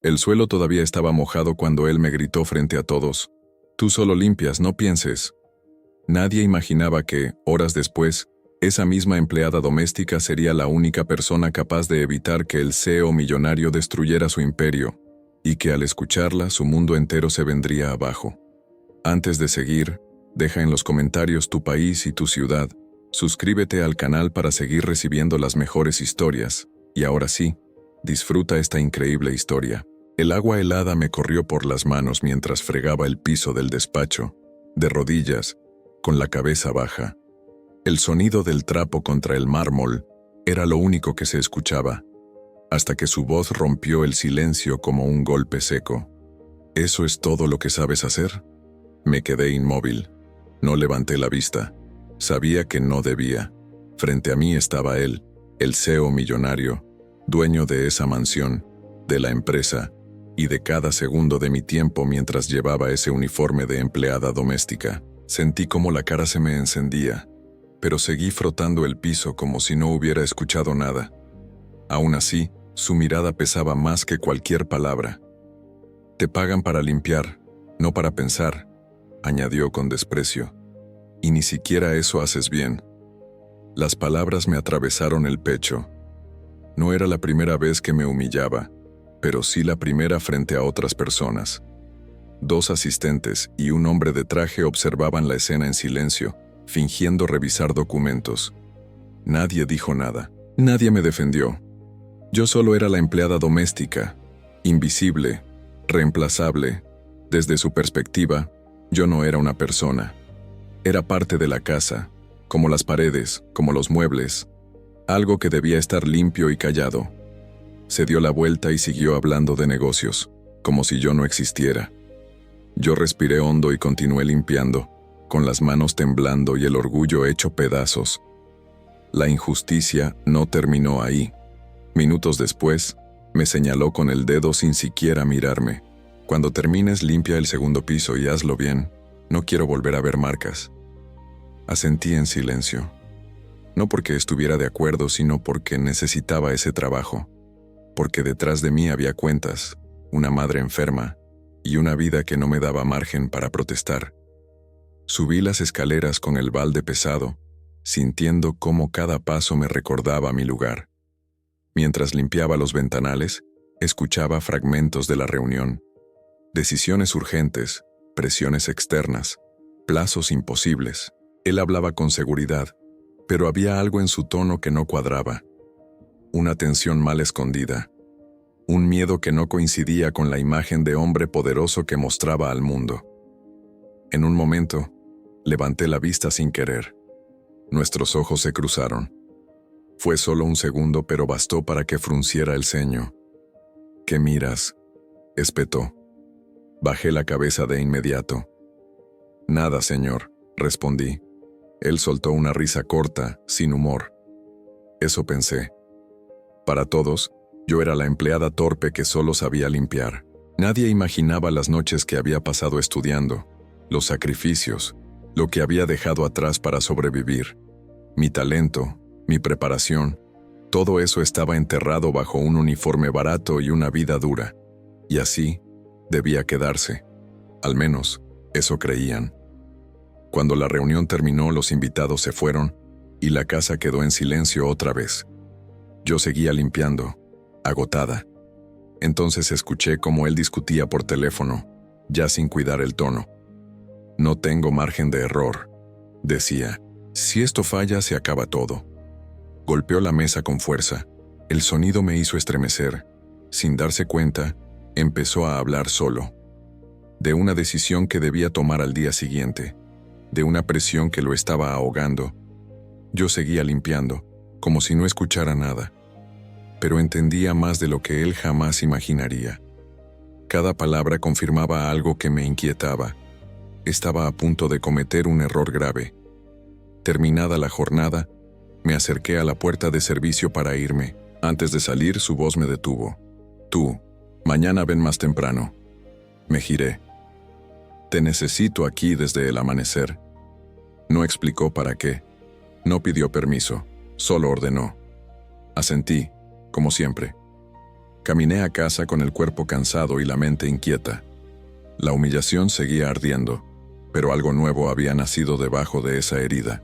El suelo todavía estaba mojado cuando él me gritó frente a todos: «Tú solo limpias, no pienses». Nadie imaginaba que, horas después, esa misma empleada doméstica sería la única persona capaz de evitar que el CEO millonario destruyera su imperio, y que al escucharla su mundo entero se vendría abajo. Antes de seguir, deja en los comentarios tu país y tu ciudad. Suscríbete al canal para seguir recibiendo las mejores historias. Y ahora sí, disfruta esta increíble historia. El agua helada me corrió por las manos mientras fregaba el piso del despacho, de rodillas, con la cabeza baja. El sonido del trapo contra el mármol era lo único que se escuchaba, hasta que su voz rompió el silencio como un golpe seco. «¿Eso es todo lo que sabes hacer?». Me quedé inmóvil. No levanté la vista. Sabía que no debía. Frente a mí estaba él, el CEO millonario, dueño de esa mansión, de la empresa, y de cada segundo de mi tiempo mientras llevaba ese uniforme de empleada doméstica. Sentí como la cara se me encendía, pero seguí frotando el piso como si no hubiera escuchado nada. Aún así, su mirada pesaba más que cualquier palabra. «Te pagan para limpiar, no para pensar», añadió con desprecio. «Y ni siquiera eso haces bien». Las palabras me atravesaron el pecho. No era la primera vez que me humillaba, pero sí la primera frente a otras personas. 2 asistentes y un hombre de traje observaban la escena en silencio, fingiendo revisar documentos. Nadie dijo nada. Nadie me defendió. Yo solo era la empleada doméstica, invisible, reemplazable. Desde su perspectiva, yo no era una persona. Era parte de la casa, como las paredes, como los muebles, algo que debía estar limpio y callado. Se dio la vuelta y siguió hablando de negocios, como si yo no existiera. Yo respiré hondo y continué limpiando, con las manos temblando y el orgullo hecho pedazos. La injusticia no terminó ahí. Minutos después, me señaló con el dedo sin siquiera mirarme. «Cuando termines, limpia el segundo piso y hazlo bien. No quiero volver a ver marcas». Asentí en silencio. No porque estuviera de acuerdo, sino porque necesitaba ese trabajo. Porque detrás de mí había cuentas, una madre enferma y una vida que no me daba margen para protestar. Subí las escaleras con el balde pesado, sintiendo cómo cada paso me recordaba mi lugar. Mientras limpiaba los ventanales, escuchaba fragmentos de la reunión. Decisiones urgentes, presiones externas, plazos imposibles. Él hablaba con seguridad, pero había algo en su tono que no cuadraba. Una tensión mal escondida. Un miedo que no coincidía con la imagen de hombre poderoso que mostraba al mundo. En un momento, levanté la vista sin querer. Nuestros ojos se cruzaron. Fue solo un segundo, pero bastó para que frunciera el ceño. «¿Qué miras?», espetó. Bajé la cabeza de inmediato. «Nada, señor», respondí. Él soltó una risa corta, sin humor. Eso pensé. Para todos, yo era la empleada torpe que solo sabía limpiar. Nadie imaginaba las noches que había pasado estudiando, los sacrificios, lo que había dejado atrás para sobrevivir. Mi talento, mi preparación, todo eso estaba enterrado bajo un uniforme barato y una vida dura. Y así, debía quedarse. Al menos, eso creían. Cuando la reunión terminó, los invitados se fueron y la casa quedó en silencio otra vez. Yo seguía limpiando, agotada. Entonces escuché cómo él discutía por teléfono, ya sin cuidar el tono. «No tengo margen de error», decía. «Si esto falla, se acaba todo». Golpeó la mesa con fuerza. El sonido me hizo estremecer. Sin darse cuenta, empezó a hablar solo. De una decisión que debía tomar al día siguiente. De una presión que lo estaba ahogando. Yo seguía limpiando, como si no escuchara nada. Pero entendía más de lo que él jamás imaginaría. Cada palabra confirmaba algo que me inquietaba. Estaba a punto de cometer un error grave. Terminada la jornada, me acerqué a la puerta de servicio para irme. Antes de salir, su voz me detuvo. «Tú, mañana ven más temprano». Me giré. «Te necesito aquí desde el amanecer». No explicó para qué. No pidió permiso, solo ordenó. Asentí, como siempre. Caminé a casa con el cuerpo cansado y la mente inquieta. La humillación seguía ardiendo, pero algo nuevo había nacido debajo de esa herida.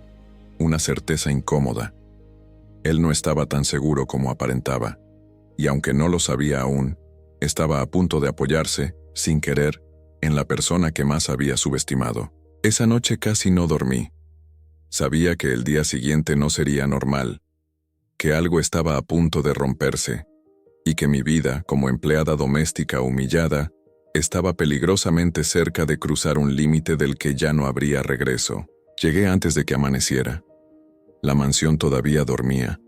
Una certeza incómoda. Él no estaba tan seguro como aparentaba, y aunque no lo sabía aún, estaba a punto de apoyarse, sin querer, en la persona que más había subestimado. Esa noche casi no dormí. Sabía que el día siguiente no sería normal, que algo estaba a punto de romperse, y que mi vida, como empleada doméstica humillada, estaba peligrosamente cerca de cruzar un límite del que ya no habría regreso. Llegué antes de que amaneciera. La mansión todavía dormía,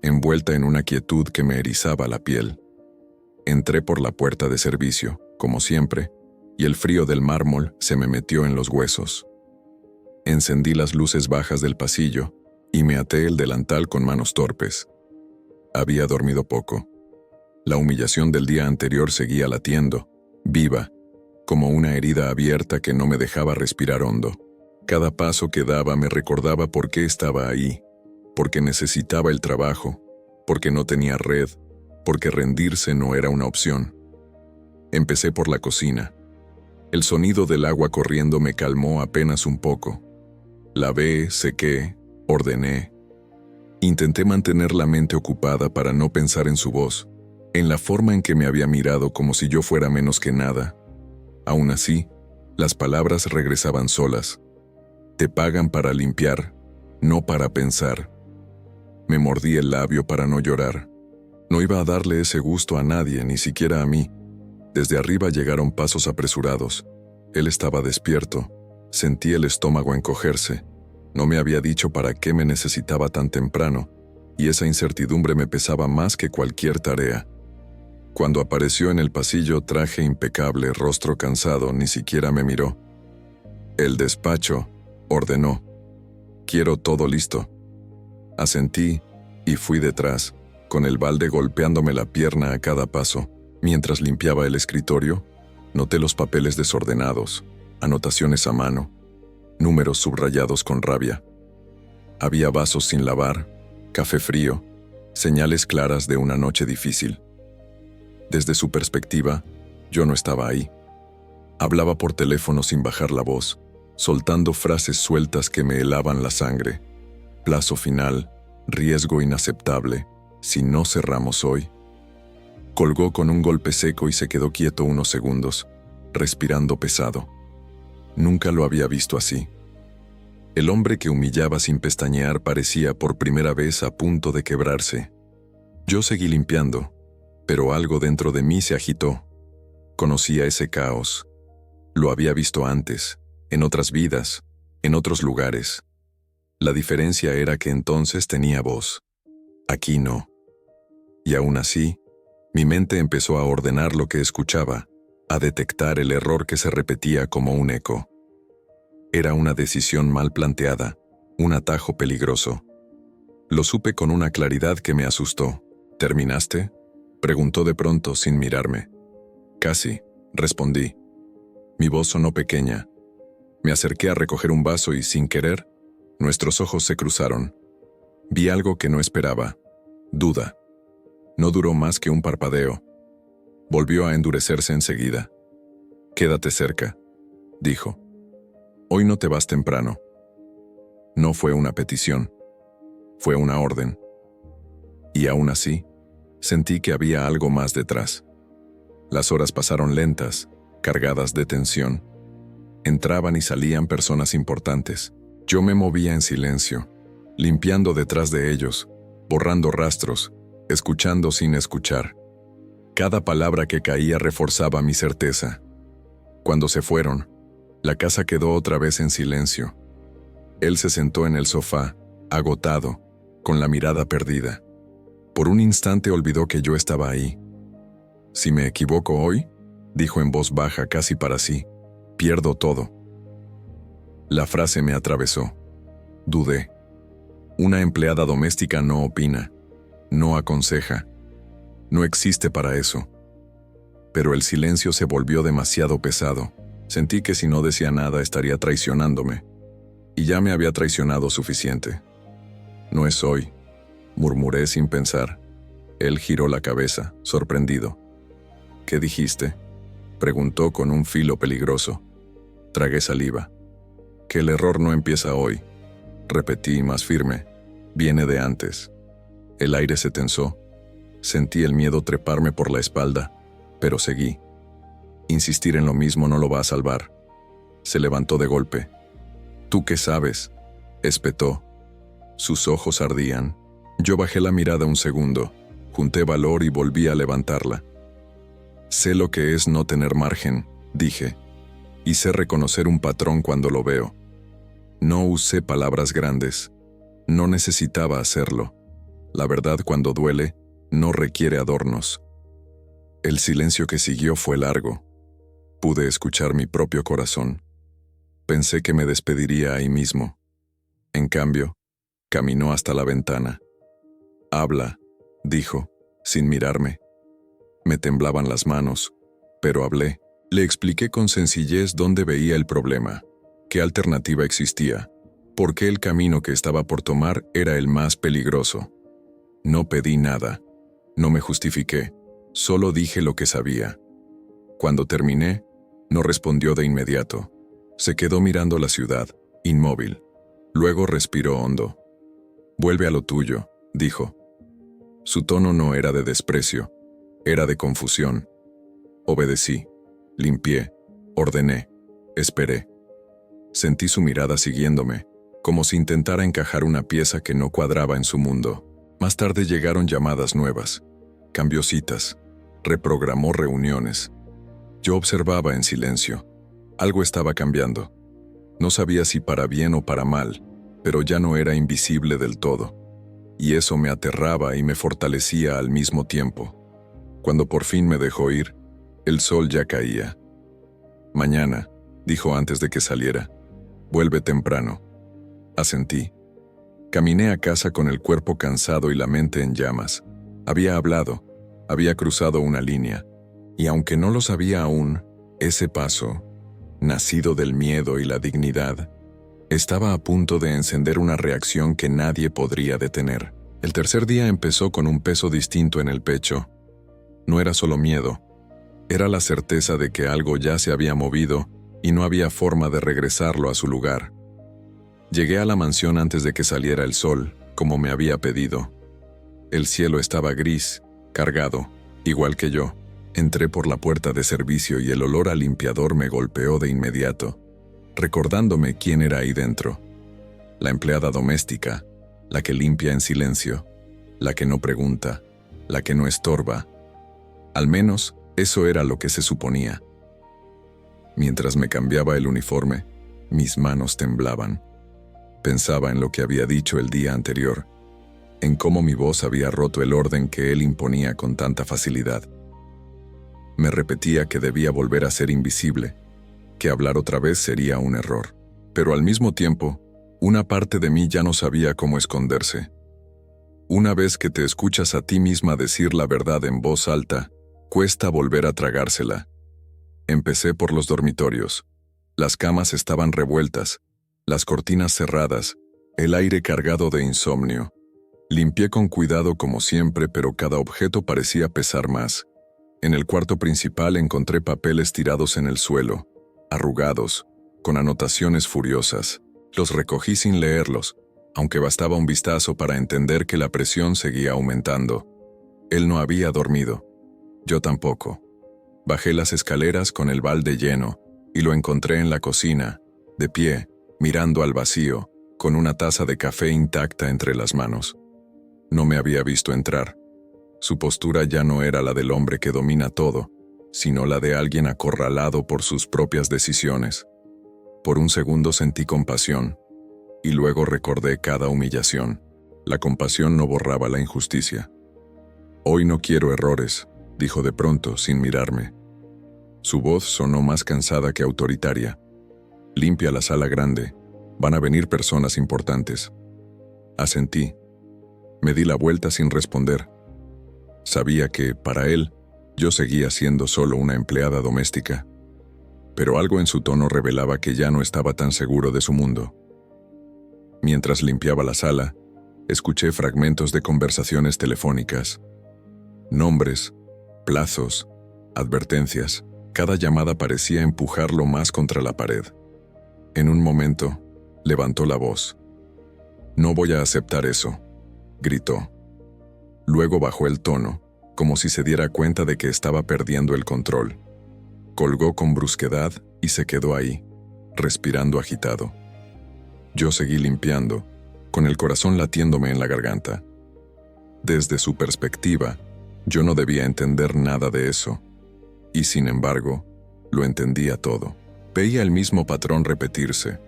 envuelta en una quietud que me erizaba la piel. Entré por la puerta de servicio, como siempre, y el frío del mármol se me metió en los huesos. Encendí las luces bajas del pasillo y me até el delantal con manos torpes. Había dormido poco. La humillación del día anterior seguía latiendo, viva, como una herida abierta que no me dejaba respirar hondo. Cada paso que daba me recordaba por qué estaba ahí, porque necesitaba el trabajo, porque no tenía red, porque rendirse no era una opción. Empecé por la cocina. El sonido del agua corriendo me calmó apenas un poco. Lavé, sequé, ordené. Intenté mantener la mente ocupada para no pensar en su voz, en la forma en que me había mirado como si yo fuera menos que nada. Aún así, las palabras regresaban solas. Te pagan para limpiar, no para pensar. Me mordí el labio para no llorar. No iba a darle ese gusto a nadie, ni siquiera a mí. Desde arriba llegaron pasos apresurados. Él estaba despierto. Sentí el estómago encogerse. No me había dicho para qué me necesitaba tan temprano, y esa incertidumbre me pesaba más que cualquier tarea. Cuando apareció en el pasillo, traje impecable, rostro cansado, ni siquiera me miró. El despacho, ordenó. Quiero todo listo. Asentí y fui detrás, con el balde golpeándome la pierna a cada paso. Mientras limpiaba el escritorio, noté los papeles desordenados, anotaciones a mano, números subrayados con rabia. Había vasos sin lavar, café frío, señales claras de una noche difícil. Desde su perspectiva, yo no estaba ahí. Hablaba por teléfono sin bajar la voz, soltando frases sueltas que me helaban la sangre. Plazo final, riesgo inaceptable, si no cerramos hoy. Colgó con un golpe seco y se quedó quieto unos segundos, respirando pesado. Nunca lo había visto así. El hombre que humillaba sin pestañear parecía por primera vez a punto de quebrarse. Yo seguí limpiando, pero algo dentro de mí se agitó. Conocía ese caos. Lo había visto antes, en otras vidas, en otros lugares. La diferencia era que entonces tenía voz. Aquí no. Y aún así, mi mente empezó a ordenar lo que escuchaba, a detectar el error que se repetía como un eco. Era una decisión mal planteada, un atajo peligroso. Lo supe con una claridad que me asustó. ¿Terminaste?, preguntó de pronto sin mirarme. Casi, respondí. Mi voz sonó pequeña. Me acerqué a recoger un vaso y, sin querer, nuestros ojos se cruzaron. Vi algo que no esperaba. Duda. No duró más que un parpadeo. Volvió a endurecerse enseguida. Quédate cerca, dijo. Hoy no te vas temprano. No fue una petición. Fue una orden. Y aún así, sentí que había algo más detrás. Las horas pasaron lentas, cargadas de tensión. Entraban y salían personas importantes. Yo me movía en silencio, limpiando detrás de ellos, borrando rastros, escuchando sin escuchar. Cada palabra que caía reforzaba mi certeza. Cuando se fueron, la casa quedó otra vez en silencio. Él se sentó en el sofá, agotado, con la mirada perdida. Por un instante olvidó que yo estaba ahí. Si me equivoco hoy, dijo en voz baja casi para sí, pierdo todo. La frase me atravesó. Dudé. Una empleada doméstica no opina, no aconseja, no existe para eso. Pero el silencio se volvió demasiado pesado. Sentí que si no decía nada estaría traicionándome. Y ya me había traicionado suficiente. No es hoy, murmuré sin pensar. Él giró la cabeza, sorprendido. ¿Qué dijiste?, preguntó con un filo peligroso. Tragué saliva. Que el error no empieza hoy, repetí más firme. Viene de antes. El aire se tensó. Sentí el miedo treparme por la espalda, pero seguí. Insistir en lo mismo no lo va a salvar. Se levantó de golpe. ¿Tú qué sabes?, espetó. Sus ojos ardían. Yo bajé la mirada un segundo, junté valor y volví a levantarla. Sé lo que es no tener margen, dije, y sé reconocer un patrón cuando lo veo. No usé palabras grandes. No necesitaba hacerlo. La verdad, cuando duele, no requiere adornos. El silencio que siguió fue largo. Pude escuchar mi propio corazón. Pensé que me despediría ahí mismo. En cambio, caminó hasta la ventana. «Habla», dijo, sin mirarme. Me temblaban las manos, pero hablé. Le expliqué con sencillez dónde veía el problema, qué alternativa existía, por qué el camino que estaba por tomar era el más peligroso. No pedí nada, no me justifiqué, solo dije lo que sabía. Cuando terminé, no respondió de inmediato. Se quedó mirando la ciudad, inmóvil. Luego respiró hondo. «Vuelve a lo tuyo», dijo. Su tono no era de desprecio, era de confusión. Obedecí, limpié, ordené, esperé. Sentí su mirada siguiéndome, como si intentara encajar una pieza que no cuadraba en su mundo. Más tarde llegaron llamadas nuevas. Cambió citas, reprogramó reuniones. Yo observaba en silencio. Algo estaba cambiando. No sabía si para bien o para mal, pero ya no era invisible del todo. Y eso me aterraba y me fortalecía al mismo tiempo. Cuando por fin me dejó ir, el sol ya caía. «Mañana», dijo antes de que saliera, «vuelve temprano». Asentí. Caminé a casa con el cuerpo cansado y la mente en llamas. Había hablado, había cruzado una línea, y aunque no lo sabía aún, ese paso, nacido del miedo y la dignidad, estaba a punto de encender una reacción que nadie podría detener. El tercer día empezó con un peso distinto en el pecho. No era solo miedo, era la certeza de que algo ya se había movido y no había forma de regresarlo a su lugar. Llegué a la mansión antes de que saliera el sol, como me había pedido. El cielo estaba gris, cargado, igual que yo. Entré por la puerta de servicio y el olor a limpiador me golpeó de inmediato, recordándome quién era ahí dentro. La empleada doméstica, la que limpia en silencio, la que no pregunta, la que no estorba. Al menos, eso era lo que se suponía. Mientras me cambiaba el uniforme, mis manos temblaban. Pensaba en lo que había dicho el día anterior, en cómo mi voz había roto el orden que él imponía con tanta facilidad. Me repetía que debía volver a ser invisible, que hablar otra vez sería un error. Pero al mismo tiempo, una parte de mí ya no sabía cómo esconderse. Una vez que te escuchas a ti misma decir la verdad en voz alta, cuesta volver a tragársela. Empecé por los dormitorios. Las camas estaban revueltas, las cortinas cerradas, el aire cargado de insomnio. Limpié con cuidado como siempre, pero cada objeto parecía pesar más. En el cuarto principal encontré papeles tirados en el suelo, arrugados, con anotaciones furiosas. Los recogí sin leerlos, aunque bastaba un vistazo para entender que la presión seguía aumentando. Él no había dormido. Yo tampoco. Bajé las escaleras con el balde lleno y lo encontré en la cocina, de pie, mirando al vacío, con una taza de café intacta entre las manos. No me había visto entrar. Su postura ya no era la del hombre que domina todo, sino la de alguien acorralado por sus propias decisiones. Por un segundo sentí compasión, y luego recordé cada humillación. La compasión no borraba la injusticia. «Hoy no quiero errores», dijo de pronto, sin mirarme. Su voz sonó más cansada que autoritaria. «Limpia la sala grande. Van a venir personas importantes». Asentí. Me di la vuelta sin responder. Sabía que, para él, yo seguía siendo solo una empleada doméstica. Pero algo en su tono revelaba que ya no estaba tan seguro de su mundo. Mientras limpiaba la sala, escuché fragmentos de conversaciones telefónicas. Nombres, plazos, advertencias. Cada llamada parecía empujarlo más contra la pared. En un momento, levantó la voz. «No voy a aceptar eso», gritó. Luego bajó el tono, como si se diera cuenta de que estaba perdiendo el control. Colgó con brusquedad y se quedó ahí, respirando agitado. Yo seguí limpiando, con el corazón latiéndome en la garganta. Desde su perspectiva, yo no debía entender nada de eso, y sin embargo, lo entendía todo. Veía el mismo patrón repetirse,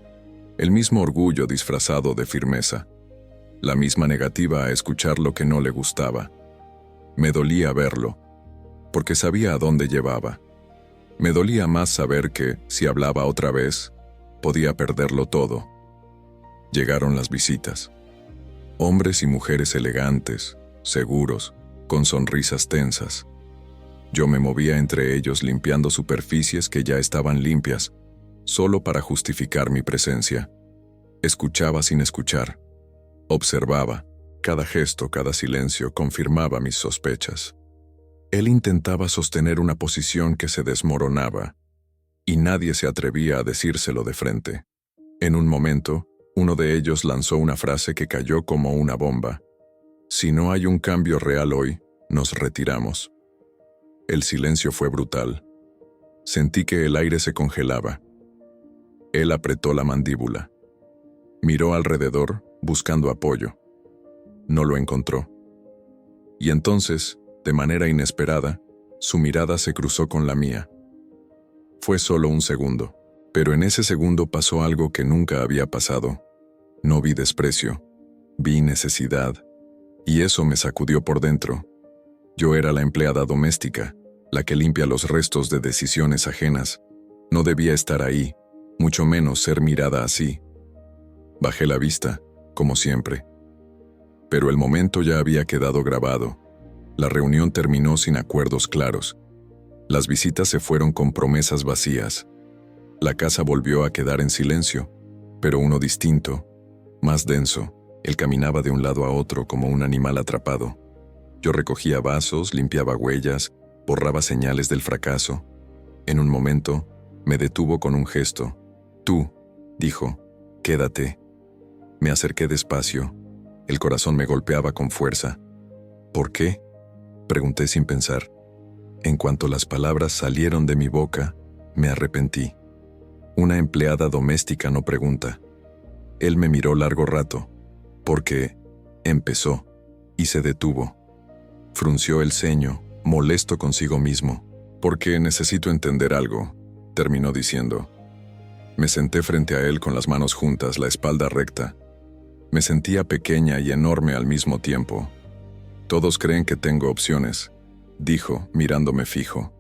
el mismo orgullo disfrazado de firmeza, la misma negativa a escuchar lo que no le gustaba. Me dolía verlo, porque sabía a dónde llevaba. Me dolía más saber que, si hablaba otra vez, podía perderlo todo. Llegaron las visitas. Hombres y mujeres elegantes, seguros, con sonrisas tensas. Yo me movía entre ellos limpiando superficies que ya estaban limpias, solo para justificar mi presencia. Escuchaba sin escuchar. Observaba. Cada gesto, cada silencio confirmaba mis sospechas. Él intentaba sostener una posición que se desmoronaba, y nadie se atrevía a decírselo de frente. En un momento, uno de ellos lanzó una frase que cayó como una bomba. «Si no hay un cambio real hoy, nos retiramos». El silencio fue brutal. Sentí que el aire se congelaba. Él apretó la mandíbula. Miró alrededor, buscando apoyo. No lo encontró. Y entonces, de manera inesperada, su mirada se cruzó con la mía. Fue solo un segundo, pero en ese segundo pasó algo que nunca había pasado. No vi desprecio, vi necesidad, y eso me sacudió por dentro. Yo era la empleada doméstica, la que limpia los restos de decisiones ajenas. No debía estar ahí, mucho menos ser mirada así. Bajé la vista, como siempre. Pero el momento ya había quedado grabado. La reunión terminó sin acuerdos claros. Las visitas se fueron con promesas vacías. La casa volvió a quedar en silencio, pero uno distinto, más denso. Él caminaba de un lado a otro como un animal atrapado. Yo recogía vasos, limpiaba huellas, borraba señales del fracaso. En un momento, me detuvo con un gesto. «Tú», dijo, «quédate». Me acerqué despacio. El corazón me golpeaba con fuerza. «¿Por qué?», pregunté sin pensar. En cuanto las palabras salieron de mi boca, me arrepentí. Una empleada doméstica no pregunta. Él me miró largo rato. «Porque», empezó, y se detuvo. Frunció el ceño, molesto consigo mismo. «Porque necesito entender algo», terminó diciendo. Me senté frente a él con las manos juntas, la espalda recta. Me sentía pequeña y enorme al mismo tiempo. «Todos creen que tengo opciones», dijo, mirándome fijo,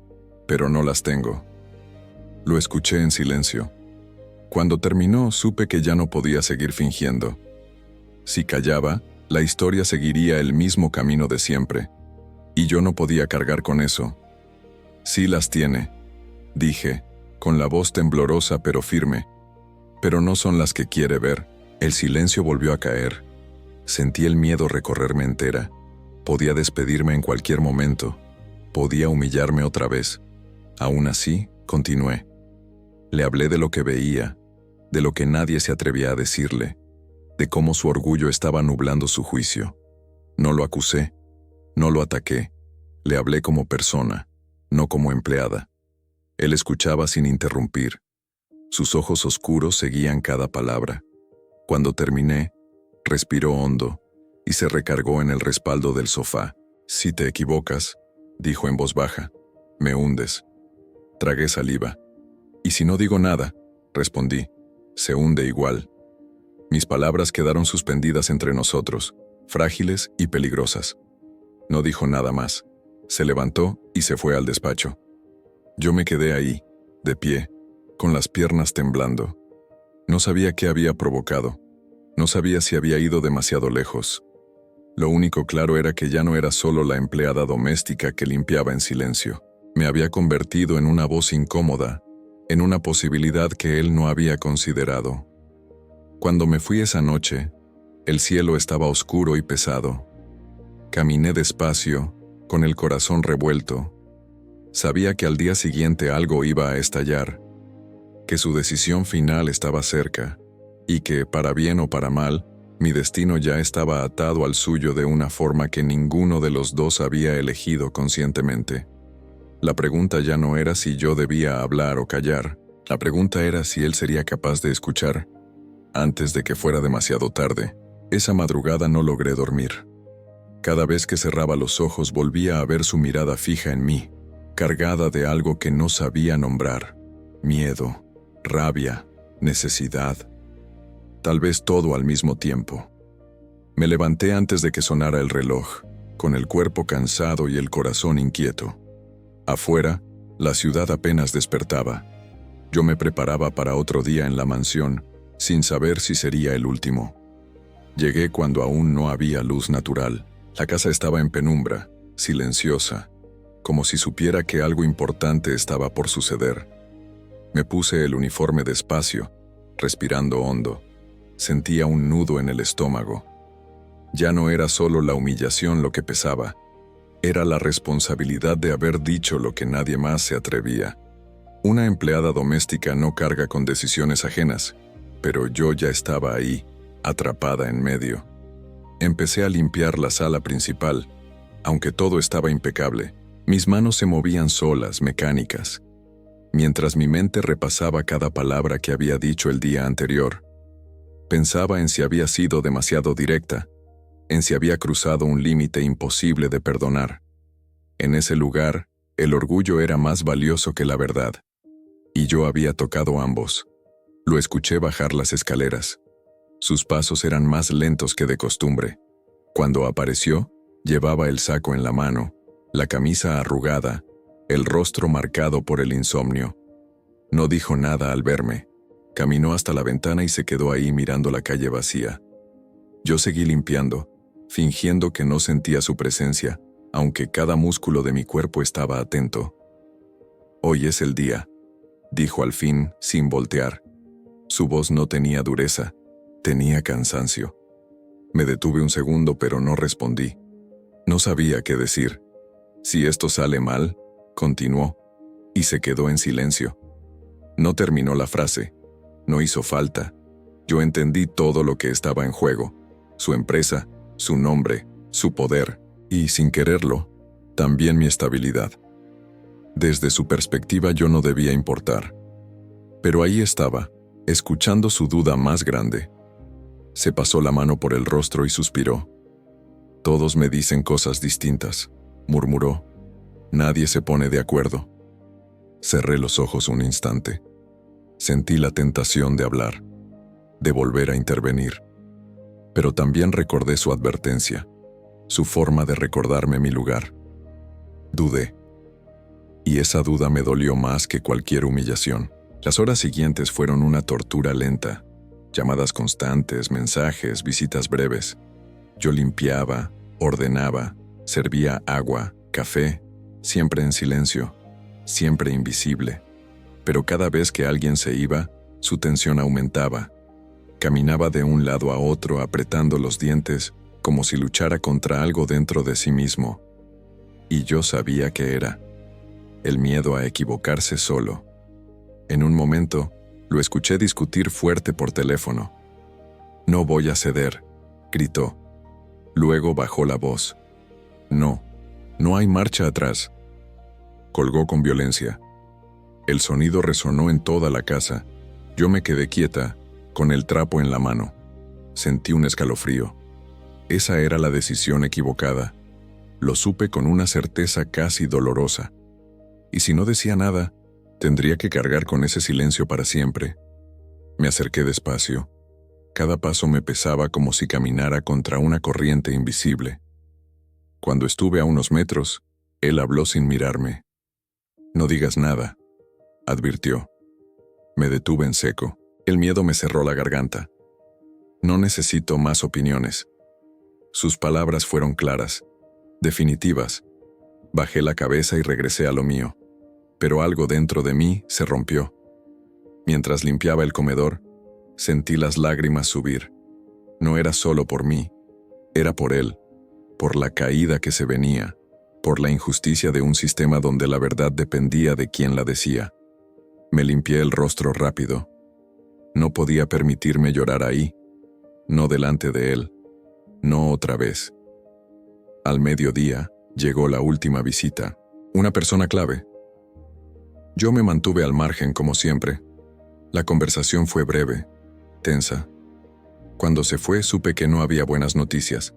«pero no las tengo». Lo escuché en silencio. Cuando terminó, supe que ya no podía seguir fingiendo. Si callaba, la historia seguiría el mismo camino de siempre, y yo no podía cargar con eso. «Sí las tiene», dije, con la voz temblorosa pero firme, «pero no son las que quiere ver». El silencio volvió a caer. Sentí el miedo recorrerme entera. Podía despedirme en cualquier momento. Podía humillarme otra vez. Aún así, continué. Le hablé de lo que veía, de lo que nadie se atrevía a decirle, de cómo su orgullo estaba nublando su juicio. No lo acusé, no lo ataqué. Le hablé como persona, no como empleada. Él escuchaba sin interrumpir. Sus ojos oscuros seguían cada palabra. Cuando terminé, respiró hondo y se recargó en el respaldo del sofá. «Si te equivocas», dijo en voz baja, «me hundes». Tragué saliva. «¿Y si no digo nada?», respondí, «se hunde igual». Mis palabras quedaron suspendidas entre nosotros, frágiles y peligrosas. No dijo nada más. Se levantó y se fue al despacho. Yo me quedé ahí, de pie, con las piernas temblando. No sabía qué había provocado. No sabía si había ido demasiado lejos. Lo único claro era que ya no era solo la empleada doméstica que limpiaba en silencio. Me había convertido en una voz incómoda, en una posibilidad que él no había considerado. Cuando me fui esa noche, el cielo estaba oscuro y pesado. Caminé despacio, con el corazón revuelto. Sabía que al día siguiente algo iba a estallar, que su decisión final estaba cerca, y que, para bien o para mal, mi destino ya estaba atado al suyo de una forma que ninguno de los dos había elegido conscientemente. La pregunta ya no era si yo debía hablar o callar, la pregunta era si él sería capaz de escuchar. Antes de que fuera demasiado tarde, esa madrugada no logré dormir. Cada vez que cerraba los ojos volvía a ver su mirada fija en mí, cargada de algo que no sabía nombrar: miedo, rabia, necesidad. Tal vez todo al mismo tiempo. Me levanté antes de que sonara el reloj, con el cuerpo cansado y el corazón inquieto. Afuera, la ciudad apenas despertaba. Yo me preparaba para otro día en la mansión, sin saber si sería el último. Llegué cuando aún no había luz natural. La casa estaba en penumbra, silenciosa, como si supiera que algo importante estaba por suceder. Me puse el uniforme despacio, respirando hondo. Sentía un nudo en el estómago. Ya no era solo la humillación lo que pesaba, era la responsabilidad de haber dicho lo que nadie más se atrevía. Una empleada doméstica no carga con decisiones ajenas, pero yo ya estaba ahí, atrapada en medio. Empecé a limpiar la sala principal. Aunque todo estaba impecable, mis manos se movían solas, mecánicas, mientras mi mente repasaba cada palabra que había dicho el día anterior. Pensaba en si había sido demasiado directa, en si había cruzado un límite imposible de perdonar. En ese lugar, el orgullo era más valioso que la verdad, y yo había tocado ambos. Lo escuché bajar las escaleras. Sus pasos eran más lentos que de costumbre. Cuando apareció, llevaba el saco en la mano, la camisa arrugada, el rostro marcado por el insomnio. No dijo nada al verme. Caminó hasta la ventana y se quedó ahí mirando la calle vacía. Yo seguí limpiando, fingiendo que no sentía su presencia, aunque cada músculo de mi cuerpo estaba atento. «Hoy es el día», dijo al fin, sin voltear. Su voz no tenía dureza, tenía cansancio. Me detuve un segundo, pero no respondí. No sabía qué decir. «Si esto sale mal», continuó, y se quedó en silencio. No terminó la frase. No hizo falta. Yo entendí todo lo que estaba en juego: su empresa, su nombre, su poder, y, sin quererlo, también mi estabilidad. Desde su perspectiva yo no debía importar. Pero ahí estaba, escuchando su duda más grande. Se pasó la mano por el rostro y suspiró. «Todos me dicen cosas distintas», murmuró. «Nadie se pone de acuerdo». Cerré los ojos un instante. Sentí la tentación de hablar, de volver a intervenir. Pero también recordé su advertencia, su forma de recordarme mi lugar. Dudé. Y esa duda me dolió más que cualquier humillación. Las horas siguientes fueron una tortura lenta. Llamadas constantes, mensajes, visitas breves. Yo limpiaba, ordenaba, servía agua, café, siempre en silencio, siempre invisible. Pero cada vez que alguien se iba, su tensión aumentaba. Caminaba de un lado a otro apretando los dientes, como si luchara contra algo dentro de sí mismo. Y yo sabía que era el miedo a equivocarse solo. En un momento, lo escuché discutir fuerte por teléfono. «No voy a ceder», gritó. Luego bajó la voz. «No, no hay marcha atrás». Colgó con violencia. El sonido resonó en toda la casa. Yo me quedé quieta, con el trapo en la mano. Sentí un escalofrío. Esa era la decisión equivocada. Lo supe con una certeza casi dolorosa. Y si no decía nada, tendría que cargar con ese silencio para siempre. Me acerqué despacio. Cada paso me pesaba como si caminara contra una corriente invisible. Cuando estuve a unos metros, él habló sin mirarme. «No digas nada», advirtió. Me detuve en seco. El miedo me cerró la garganta. «No necesito más opiniones». Sus palabras fueron claras, definitivas. Bajé la cabeza y regresé a lo mío. Pero algo dentro de mí se rompió. Mientras limpiaba el comedor, sentí las lágrimas subir. No era solo por mí, era por él, por la caída que se venía, por la injusticia de un sistema donde la verdad dependía de quien la decía. Me limpié el rostro rápido. No podía permitirme llorar ahí, no delante de él, no otra vez. Al mediodía, llegó la última visita, una persona clave. Yo me mantuve al margen como siempre. La conversación fue breve, tensa. Cuando se fue, supe que no había buenas noticias.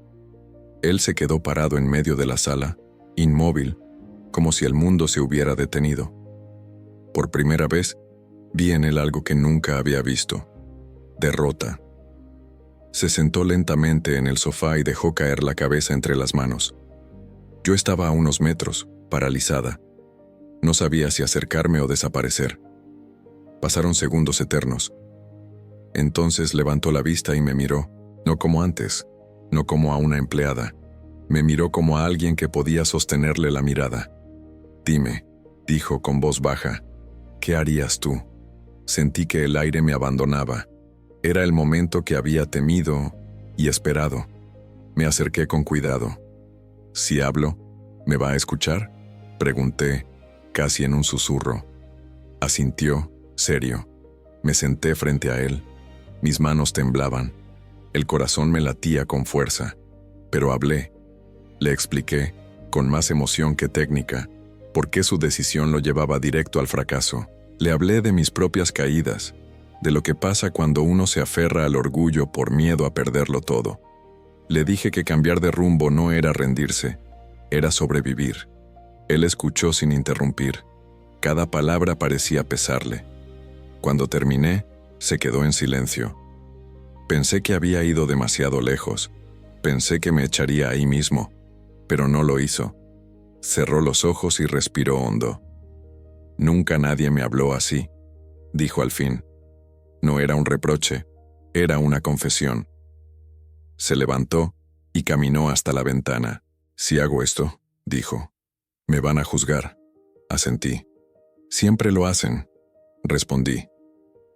Él se quedó parado en medio de la sala, inmóvil, como si el mundo se hubiera detenido. Por primera vez, vi en él algo que nunca había visto: derrota. Se sentó lentamente en el sofá y dejó caer la cabeza entre las manos. Yo estaba a unos metros, paralizada. No sabía si acercarme o desaparecer. Pasaron segundos eternos. Entonces levantó la vista y me miró, no como antes, no como a una empleada. Me miró como a alguien que podía sostenerle la mirada. «Dime», dijo con voz baja, «¿qué harías tú?» Sentí que el aire me abandonaba. Era el momento que había temido y esperado. Me acerqué con cuidado. «¿Si hablo, me va a escuchar?», pregunté, casi en un susurro. Asintió, serio. Me senté frente a él. Mis manos temblaban. El corazón me latía con fuerza. Pero hablé. Le expliqué, con más emoción que técnica, por qué su decisión lo llevaba directo al fracaso. Le hablé de mis propias caídas, de lo que pasa cuando uno se aferra al orgullo por miedo a perderlo todo. Le dije que cambiar de rumbo no era rendirse, era sobrevivir. Él escuchó sin interrumpir. Cada palabra parecía pesarle. Cuando terminé, se quedó en silencio. Pensé que había ido demasiado lejos. Pensé que me echaría ahí mismo, pero no lo hizo. Cerró los ojos y respiró hondo. «Nunca nadie me habló así», dijo al fin. No era un reproche, era una confesión. Se levantó y caminó hasta la ventana. «Si hago esto», dijo, «me van a juzgar», asentí. «Siempre lo hacen», respondí.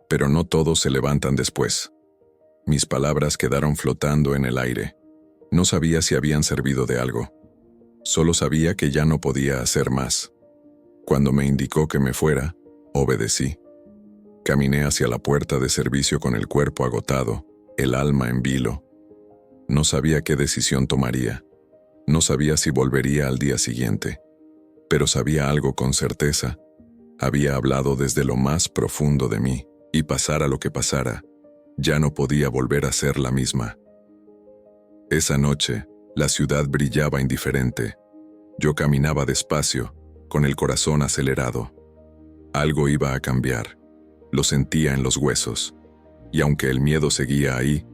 «Pero no todos se levantan después». Mis palabras quedaron flotando en el aire. No sabía si habían servido de algo. Solo sabía que ya no podía hacer más. Cuando me indicó que me fuera, obedecí. Caminé hacia la puerta de servicio con el cuerpo agotado, el alma en vilo. No sabía qué decisión tomaría. No sabía si volvería al día siguiente. Pero sabía algo con certeza. Había hablado desde lo más profundo de mí, y pasara lo que pasara, ya no podía volver a ser la misma. Esa noche, la ciudad brillaba indiferente. Yo caminaba despacio, con el corazón acelerado. Algo iba a cambiar. Lo sentía en los huesos. Y aunque el miedo seguía ahí,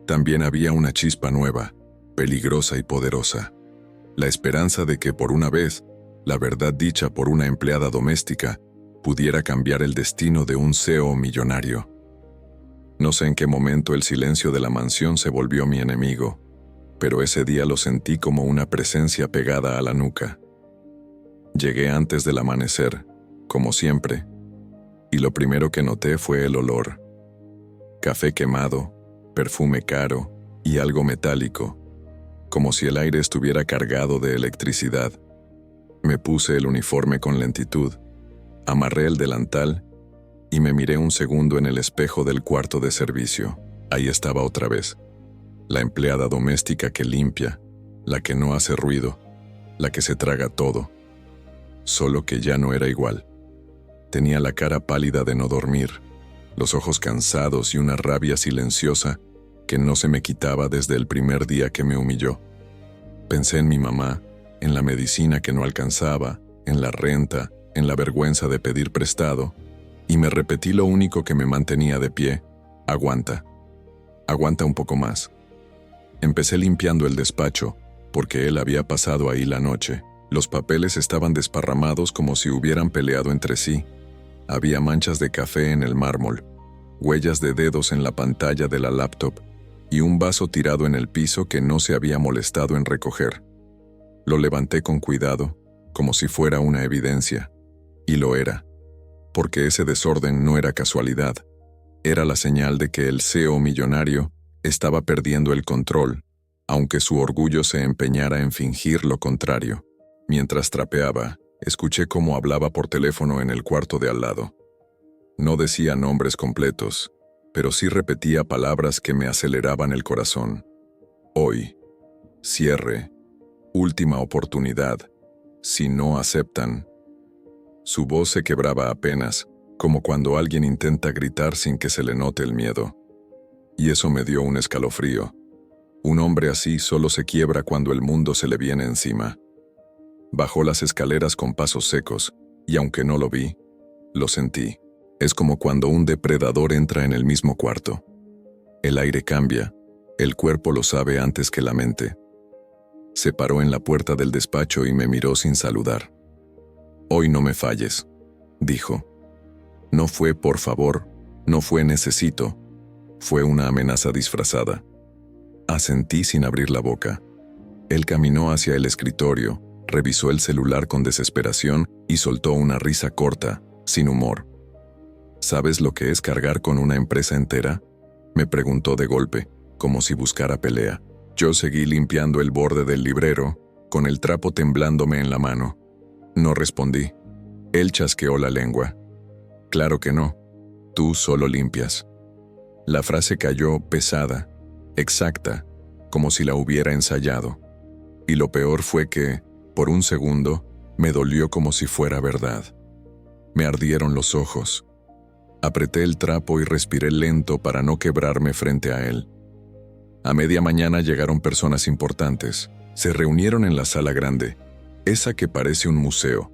también había una chispa nueva, peligrosa y poderosa. La esperanza de que por una vez, la verdad dicha por una empleada doméstica, pudiera cambiar el destino de un CEO millonario. No sé en qué momento el silencio de la mansión se volvió mi enemigo, pero ese día lo sentí como una presencia pegada a la nuca. Llegué antes del amanecer, como siempre, y lo primero que noté fue el olor. Café quemado, perfume caro y algo metálico, como si el aire estuviera cargado de electricidad. Me puse el uniforme con lentitud, amarré el delantal y me miré un segundo en el espejo del cuarto de servicio. Ahí estaba otra vez. La empleada doméstica que limpia, la que no hace ruido, la que se traga todo. Solo que ya no era igual. Tenía la cara pálida de no dormir, los ojos cansados y una rabia silenciosa que no se me quitaba desde el primer día que me humilló. Pensé en mi mamá, en la medicina que no alcanzaba, en la renta, en la vergüenza de pedir prestado, y me repetí lo único que me mantenía de pie: aguanta. Aguanta un poco más. Empecé limpiando el despacho, porque él había pasado ahí la noche. Los papeles estaban desparramados como si hubieran peleado entre sí. Había manchas de café en el mármol, huellas de dedos en la pantalla de la laptop y un vaso tirado en el piso que no se había molestado en recoger. Lo levanté con cuidado, como si fuera una evidencia, y lo era, porque ese desorden no era casualidad, era la señal de que el CEO millonario estaba perdiendo el control, aunque su orgullo se empeñara en fingir lo contrario. Mientras trapeaba, escuché cómo hablaba por teléfono en el cuarto de al lado. No decía nombres completos, pero sí repetía palabras que me aceleraban el corazón. Hoy, cierre, última oportunidad, si no aceptan. Su voz se quebraba apenas, como cuando alguien intenta gritar sin que se le note el miedo. Y eso me dio un escalofrío. Un hombre así solo se quiebra cuando el mundo se le viene encima. Bajó las escaleras con pasos secos, y aunque no lo vi, lo sentí. Es como cuando un depredador entra en el mismo cuarto. El aire cambia, el cuerpo lo sabe antes que la mente. Se paró en la puerta del despacho y me miró sin saludar. «Hoy no me falles», dijo. No fue por favor, no fue necesito, fue una amenaza disfrazada. Asentí sin abrir la boca. Él caminó hacia el escritorio, revisó el celular con desesperación y soltó una risa corta, sin humor. ¿Sabes lo que es cargar con una empresa entera?, me preguntó de golpe, como si buscara pelea. Yo seguí limpiando el borde del librero, con el trapo temblándome en la mano. No respondí. Él chasqueó la lengua. Claro que no. Tú solo limpias. La frase cayó pesada, exacta, como si la hubiera ensayado. Y lo peor fue que, por un segundo, me dolió como si fuera verdad. Me ardieron los ojos. Apreté el trapo y respiré lento para no quebrarme frente a él. A media mañana llegaron personas importantes. Se reunieron en la sala grande, esa que parece un museo.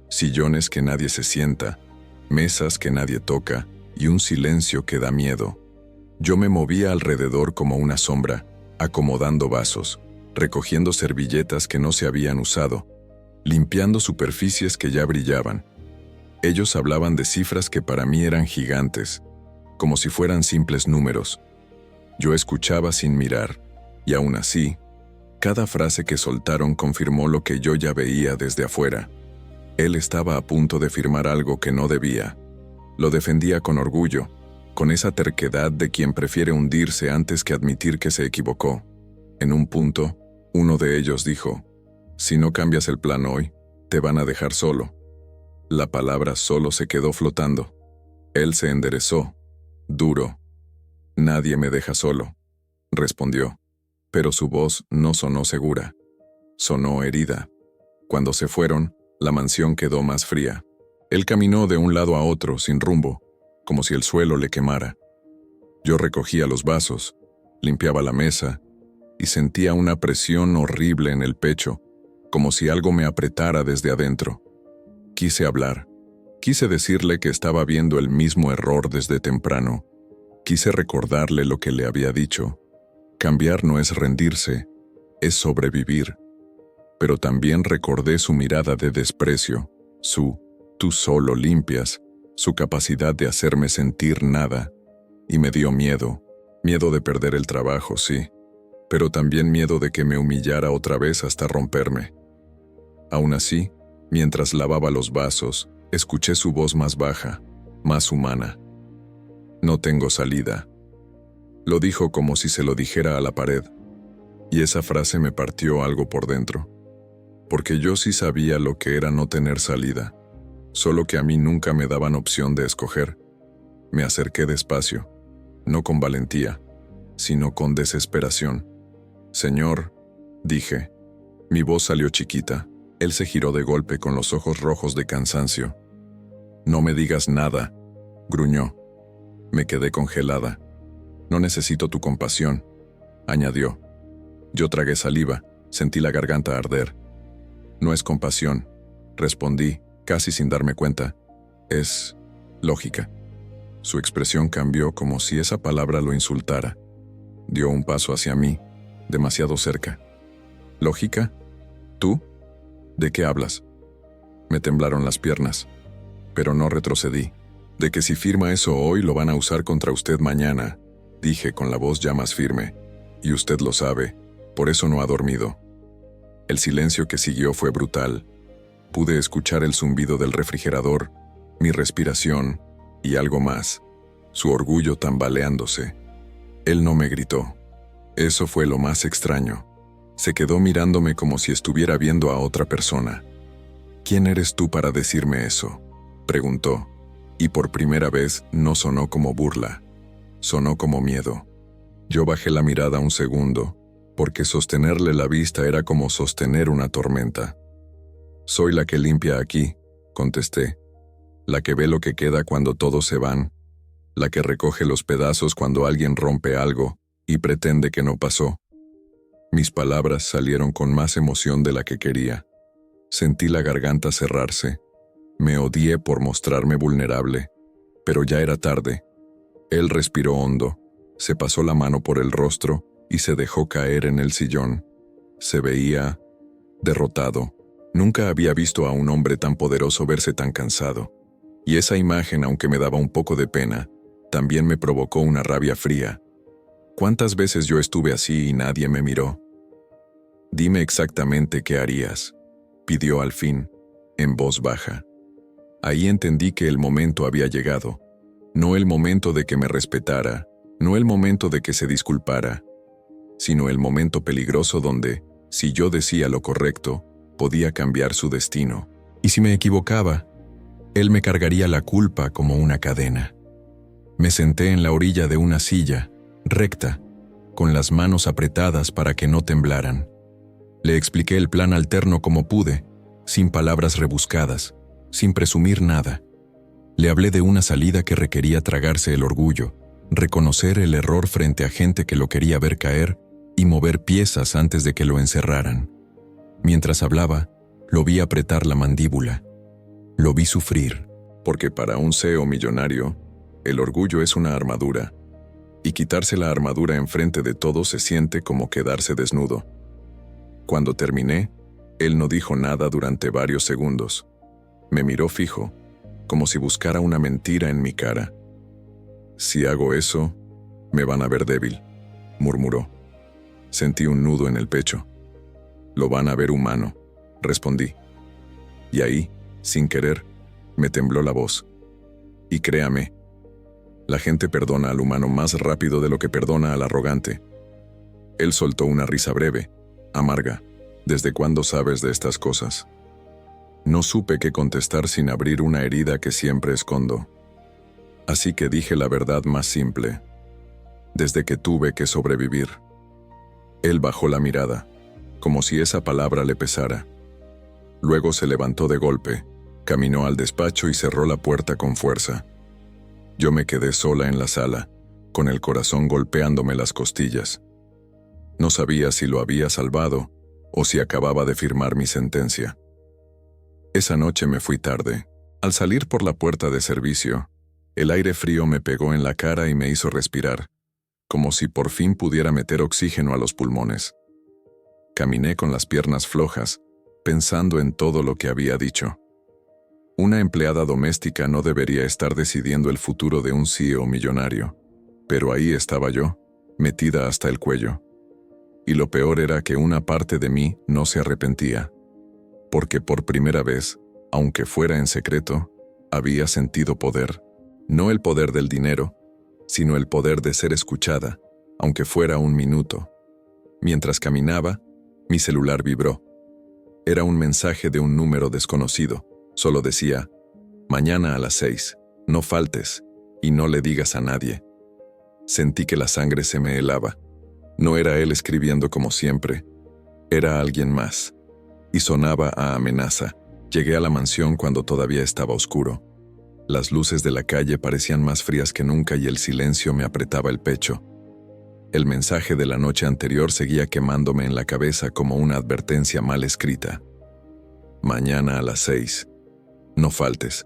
Sillones que nadie se sienta, mesas que nadie toca y un silencio que da miedo. Yo me movía alrededor como una sombra, acomodando vasos, recogiendo servilletas que no se habían usado, limpiando superficies que ya brillaban. Ellos hablaban de cifras que para mí eran gigantes, como si fueran simples números. Yo escuchaba sin mirar, y aún así, cada frase que soltaron confirmó lo que yo ya veía desde afuera. Él estaba a punto de firmar algo que no debía. Lo defendía con orgullo, con esa terquedad de quien prefiere hundirse antes que admitir que se equivocó. En un punto, uno de ellos dijo: «Si no cambias el plan hoy, te van a dejar solo». La palabra solo se quedó flotando. Él se enderezó, duro. «Nadie me deja solo», respondió, pero su voz no sonó segura. Sonó herida. Cuando se fueron, la mansión quedó más fría. Él caminó de un lado a otro, sin rumbo, como si el suelo le quemara. Yo recogía los vasos, limpiaba la mesa, y sentía una presión horrible en el pecho, como si algo me apretara desde adentro. Quise hablar. Quise decirle que estaba viendo el mismo error desde temprano. Quise recordarle lo que le había dicho. Cambiar no es rendirse, es sobrevivir. Pero también recordé su mirada de desprecio, su «tú solo limpias», su capacidad de hacerme sentir nada. Y me dio miedo. Miedo de perder el trabajo, sí, pero también miedo de que me humillara otra vez hasta romperme. Aún así, mientras lavaba los vasos, escuché su voz más baja, más humana. «No tengo salida». Lo dijo como si se lo dijera a la pared, y esa frase me partió algo por dentro, porque yo sí sabía lo que era no tener salida, solo que a mí nunca me daban opción de escoger. Me acerqué despacio, no con valentía, sino con desesperación. «Señor», dije. Mi voz salió chiquita. Él se giró de golpe con los ojos rojos de cansancio. «No me digas nada», gruñó. Me quedé congelada. «No necesito tu compasión», añadió. Yo tragué saliva, sentí la garganta arder. «No es compasión», respondí, casi sin darme cuenta. «Es lógica». Su expresión cambió como si esa palabra lo insultara. Dio un paso hacia mí, demasiado cerca. «¿Lógica? ¿Tú? ¿De qué hablas?» Me temblaron las piernas, pero no retrocedí. «De que si firma eso hoy lo van a usar contra usted mañana», dije con la voz ya más firme. «Y usted lo sabe, por eso no ha dormido». El silencio que siguió fue brutal. Pude escuchar el zumbido del refrigerador, mi respiración y algo más, su orgullo tambaleándose. Él no me gritó. Eso fue lo más extraño. Se quedó mirándome como si estuviera viendo a otra persona. ¿Quién eres tú para decirme eso?, preguntó, y por primera vez no sonó como burla, sonó como miedo. Yo bajé la mirada un segundo, porque sostenerle la vista era como sostener una tormenta. Soy la que limpia aquí, contesté, la que ve lo que queda cuando todos se van, la que recoge los pedazos cuando alguien rompe algo y pretende que no pasó. Mis palabras salieron con más emoción de la que quería. Sentí la garganta cerrarse. Me odié por mostrarme vulnerable, pero ya era tarde. Él respiró hondo, se pasó la mano por el rostro y se dejó caer en el sillón. Se veía derrotado. Nunca había visto a un hombre tan poderoso verse tan cansado. Y esa imagen, aunque me daba un poco de pena, también me provocó una rabia fría. ¿Cuántas veces yo estuve así y nadie me miró? Dime exactamente qué harías, pidió al fin, en voz baja. Ahí entendí que el momento había llegado. No el momento de que me respetara, no el momento de que se disculpara, sino el momento peligroso donde, si yo decía lo correcto, podía cambiar su destino. Y si me equivocaba, él me cargaría la culpa como una cadena. Me senté en la orilla de una silla, recta, con las manos apretadas para que no temblaran. Le expliqué el plan alterno como pude, sin palabras rebuscadas, sin presumir nada. Le hablé de una salida que requería tragarse el orgullo, reconocer el error frente a gente que lo quería ver caer y mover piezas antes de que lo encerraran. Mientras hablaba, lo vi apretar la mandíbula. Lo vi sufrir, porque para un CEO millonario, el orgullo es una armadura, y quitarse la armadura enfrente de todos se siente como quedarse desnudo. Cuando terminé, él no dijo nada durante varios segundos. Me miró fijo, como si buscara una mentira en mi cara. Si hago eso, me van a ver débil, murmuró. Sentí un nudo en el pecho. Lo van a ver humano, respondí. Y ahí, sin querer, me tembló la voz. Y créame, la gente perdona al humano más rápido de lo que perdona al arrogante. Él soltó una risa breve, amarga. ¿Desde cuándo sabes de estas cosas? No supe qué contestar sin abrir una herida que siempre escondo. Así que dije la verdad más simple. Desde que tuve que sobrevivir. Él bajó la mirada, como si esa palabra le pesara. Luego se levantó de golpe, caminó al despacho y cerró la puerta con fuerza. Yo me quedé sola en la sala, con el corazón golpeándome las costillas. No sabía si lo había salvado o si acababa de firmar mi sentencia. Esa noche me fui tarde. Al salir por la puerta de servicio, el aire frío me pegó en la cara y me hizo respirar, como si por fin pudiera meter oxígeno a los pulmones. Caminé con las piernas flojas, pensando en todo lo que había dicho. Una empleada doméstica no debería estar decidiendo el futuro de un CEO millonario, pero ahí estaba yo, metida hasta el cuello. Y lo peor era que una parte de mí no se arrepentía, porque por primera vez, aunque fuera en secreto, había sentido poder. No el poder del dinero, sino el poder de ser escuchada, aunque fuera un minuto. Mientras caminaba, mi celular vibró. Era un mensaje de un número desconocido. Solo decía, mañana a las 6, no faltes, y no le digas a nadie. Sentí que la sangre se me helaba. No era él escribiendo como siempre, era alguien más. Y sonaba a amenaza. Llegué a la mansión cuando todavía estaba oscuro. Las luces de la calle parecían más frías que nunca y el silencio me apretaba el pecho. El mensaje de la noche anterior seguía quemándome en la cabeza como una advertencia mal escrita. Mañana a las 6. No faltes.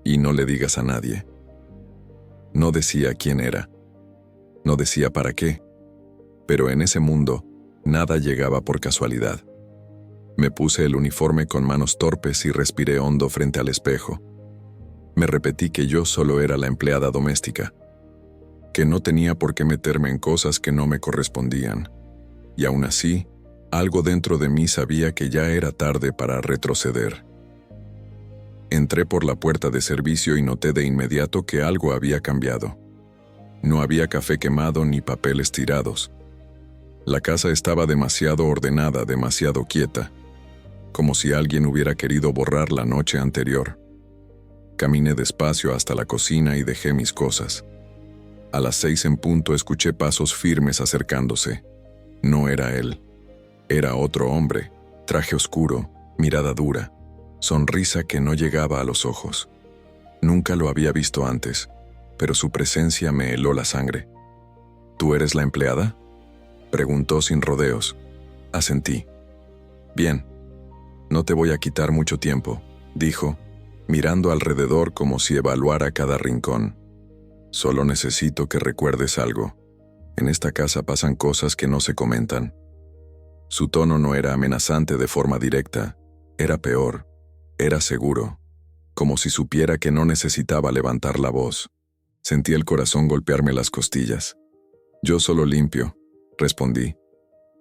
Y no le digas a nadie. No decía quién era. No decía para qué. Pero en ese mundo, nada llegaba por casualidad. Me puse el uniforme con manos torpes y respiré hondo frente al espejo. Me repetí que yo solo era la empleada doméstica, que no tenía por qué meterme en cosas que no me correspondían. Y aún así, algo dentro de mí sabía que ya era tarde para retroceder. Entré por la puerta de servicio y noté de inmediato que algo había cambiado. No había café quemado ni papeles tirados. La casa estaba demasiado ordenada, demasiado quieta, como si alguien hubiera querido borrar la noche anterior. Caminé despacio hasta la cocina y dejé mis cosas. A las 6 en punto escuché pasos firmes acercándose. No era él. Era otro hombre, traje oscuro, mirada dura, sonrisa que no llegaba a los ojos. Nunca lo había visto antes, pero su presencia me heló la sangre. ¿Tú eres la empleada?, preguntó sin rodeos. Asentí. Bien. No te voy a quitar mucho tiempo, dijo, mirando alrededor como si evaluara cada rincón. Solo necesito que recuerdes algo. En esta casa pasan cosas que no se comentan. Su tono no era amenazante de forma directa, era peor, era seguro, como si supiera que no necesitaba levantar la voz. Sentí el corazón golpearme las costillas. Yo solo limpio, respondí.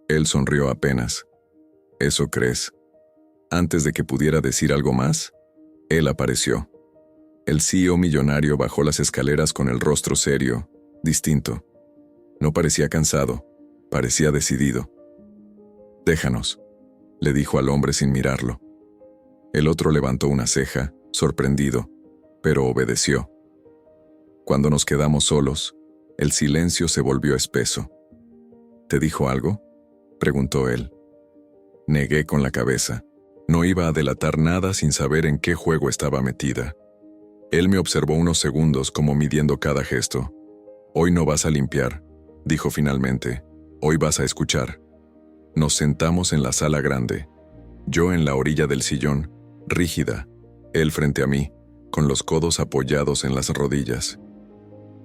Él sonrió apenas. ¿Eso crees? Antes de que pudiera decir algo más, él apareció. El CEO millonario bajó las escaleras con el rostro serio, distinto. No parecía cansado, parecía decidido. Déjanos, le dijo al hombre sin mirarlo. El otro levantó una ceja, sorprendido, pero obedeció. Cuando nos quedamos solos, el silencio se volvió espeso. ¿Te dijo algo?, preguntó él. Negué con la cabeza. No iba a delatar nada sin saber en qué juego estaba metida. Él me observó unos segundos como midiendo cada gesto. Hoy no vas a limpiar, dijo finalmente. Hoy vas a escuchar. Nos sentamos en la sala grande. Yo en la orilla del sillón, rígida. Él frente a mí, con los codos apoyados en las rodillas.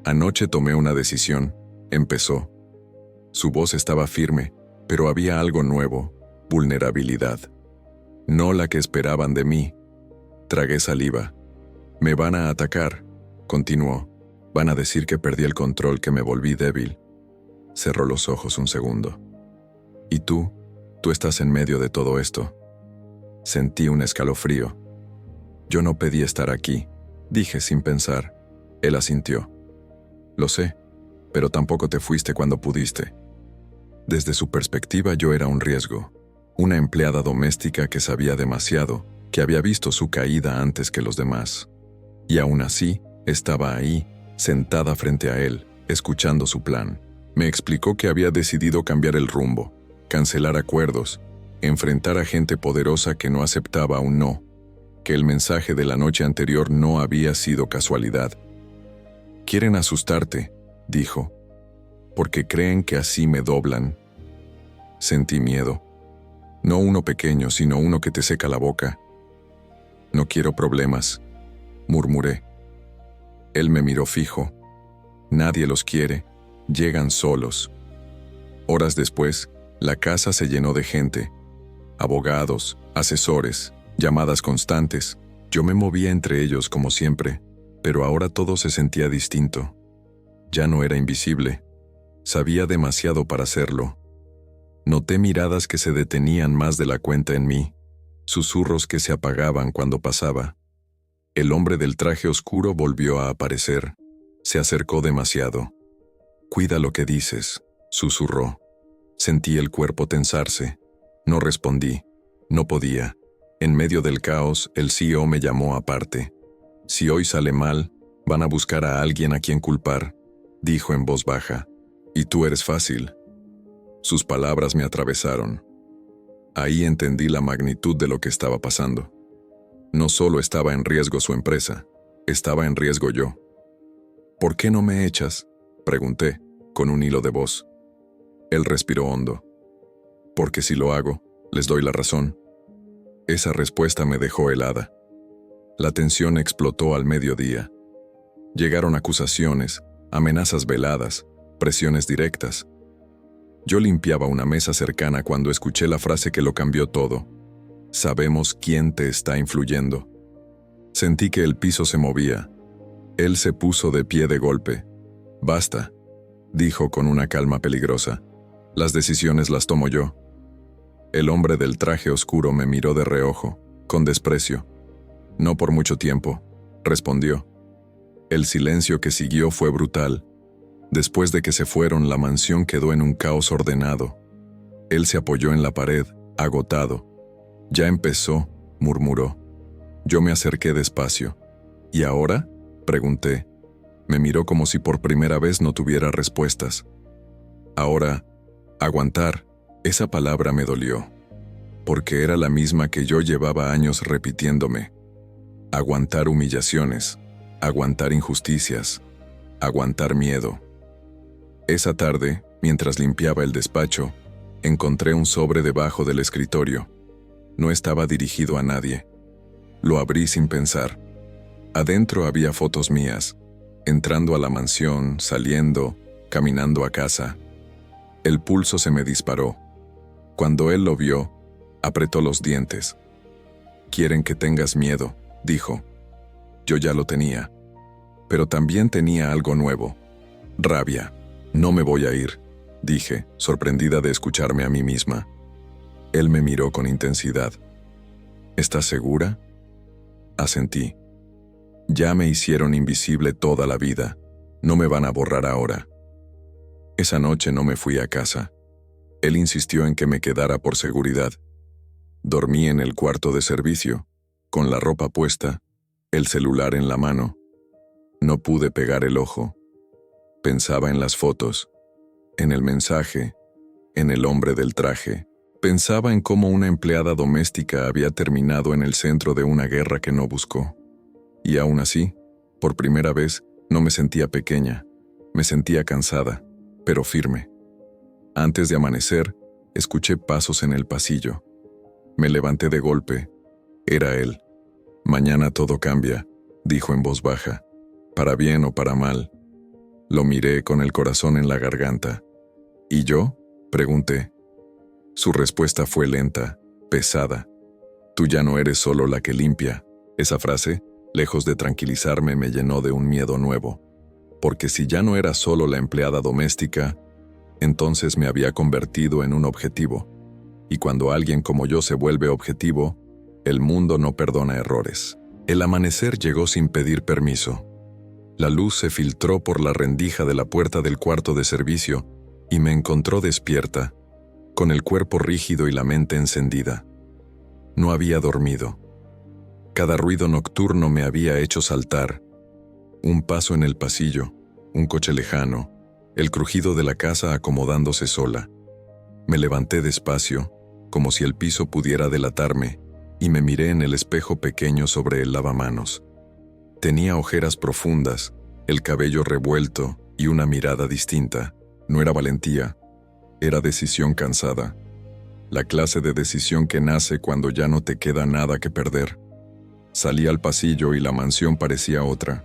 Anoche tomé una decisión, empezó. Su voz estaba firme, pero había algo nuevo, vulnerabilidad. No la que esperaban de mí. Tragué saliva. Me van a atacar, continuó. Van a decir que perdí el control, que me volví débil. Cerró los ojos un segundo. ¿Y tú? Tú estás en medio de todo esto. Sentí un escalofrío. Yo no pedí estar aquí, dije sin pensar. Él asintió. Lo sé, pero tampoco te fuiste cuando pudiste. Desde su perspectiva yo era un riesgo, una empleada doméstica que sabía demasiado, que había visto su caída antes que los demás. Y aún así, estaba ahí, sentada frente a él, escuchando su plan. Me explicó que había decidido cambiar el rumbo, cancelar acuerdos, enfrentar a gente poderosa que no aceptaba un no, que el mensaje de la noche anterior no había sido casualidad. Quieren asustarte, dijo, porque creen que así me doblan. Sentí miedo. No uno pequeño, sino uno que te seca la boca. No quiero problemas, murmuré. Él me miró fijo. Nadie los quiere, llegan solos. Horas después, la casa se llenó de gente. Abogados, asesores, llamadas constantes. Yo me movía entre ellos como siempre, pero ahora todo se sentía distinto. Ya no era invisible. Sabía demasiado para hacerlo. Noté miradas que se detenían más de la cuenta en mí, susurros que se apagaban cuando pasaba. El hombre del traje oscuro volvió a aparecer. Se acercó demasiado. «Cuida lo que dices», susurró. Sentí el cuerpo tensarse. No respondí. No podía. En medio del caos, el CEO me llamó aparte. «Si hoy sale mal, van a buscar a alguien a quien culpar», dijo en voz baja. «Y tú eres fácil». Sus palabras me atravesaron. Ahí entendí la magnitud de lo que estaba pasando. No solo estaba en riesgo su empresa, estaba en riesgo yo. «¿Por qué no me echas?», pregunté, con un hilo de voz. Él respiró hondo. «Porque si lo hago, les doy la razón». Esa respuesta me dejó helada. La tensión explotó al mediodía. Llegaron acusaciones, amenazas veladas, presiones directas. Yo limpiaba una mesa cercana cuando escuché la frase que lo cambió todo. «Sabemos quién te está influyendo». Sentí que el piso se movía. Él se puso de pie de golpe. «Basta», dijo con una calma peligrosa. «Las decisiones las tomo yo». El hombre del traje oscuro me miró de reojo, con desprecio. «No por mucho tiempo», respondió. El silencio que siguió fue brutal. Después de que se fueron, la mansión quedó en un caos ordenado, Él se apoyó en la pared, agotado. Ya empezó, murmuró. Yo me acerqué despacio. ¿Y ahora?, pregunté. Me miró como si por primera vez no tuviera respuestas. Ahora, aguantar, esa palabra me dolió, porque era la misma que yo llevaba años repitiéndome. Aguantar humillaciones, aguantar injusticias, aguantar miedo. Esa tarde, mientras limpiaba el despacho, encontré un sobre debajo del escritorio. No estaba dirigido a nadie. Lo abrí sin pensar. Adentro había fotos mías, entrando a la mansión, saliendo, caminando a casa. El pulso se me disparó. Cuando él lo vio, apretó los dientes. «Quieren que tengas miedo», dijo. Yo ya lo tenía. Pero también tenía algo nuevo. Rabia. «No me voy a ir», dije, sorprendida de escucharme a mí misma. Él me miró con intensidad. «¿Estás segura?». Asentí. Ya me hicieron invisible toda la vida. No me van a borrar ahora. Esa noche no me fui a casa. Él insistió en que me quedara por seguridad. Dormí en el cuarto de servicio, con la ropa puesta, el celular en la mano. No pude pegar el ojo. Pensaba en las fotos, en el mensaje, en el hombre del traje. Pensaba en cómo una empleada doméstica había terminado en el centro de una guerra que no buscó. Y aún así, por primera vez, no me sentía pequeña. Me sentía cansada, pero firme. Antes de amanecer, escuché pasos en el pasillo. Me levanté de golpe. Era él. «Mañana todo cambia», dijo en voz baja. «Para bien o para mal». Lo miré con el corazón en la garganta. «¿Y yo?», pregunté. Su respuesta fue lenta, pesada. «Tú ya no eres solo la que limpia». Esa frase, lejos de tranquilizarme, me llenó de un miedo nuevo. Porque si ya no era solo la empleada doméstica, entonces me había convertido en un objetivo. Y cuando alguien como yo se vuelve objetivo, el mundo no perdona errores. El amanecer llegó sin pedir permiso. La luz se filtró por la rendija de la puerta del cuarto de servicio y me encontró despierta, con el cuerpo rígido y la mente encendida. No había dormido. Cada ruido nocturno me había hecho saltar. Un paso en el pasillo, un coche lejano, el crujido de la casa acomodándose sola. Me levanté despacio, como si el piso pudiera delatarme, y me miré en el espejo pequeño sobre el lavamanos. Tenía ojeras profundas, el cabello revuelto y una mirada distinta. No era valentía, era decisión cansada. La clase de decisión que nace cuando ya no te queda nada que perder. Salí al pasillo y la mansión parecía otra.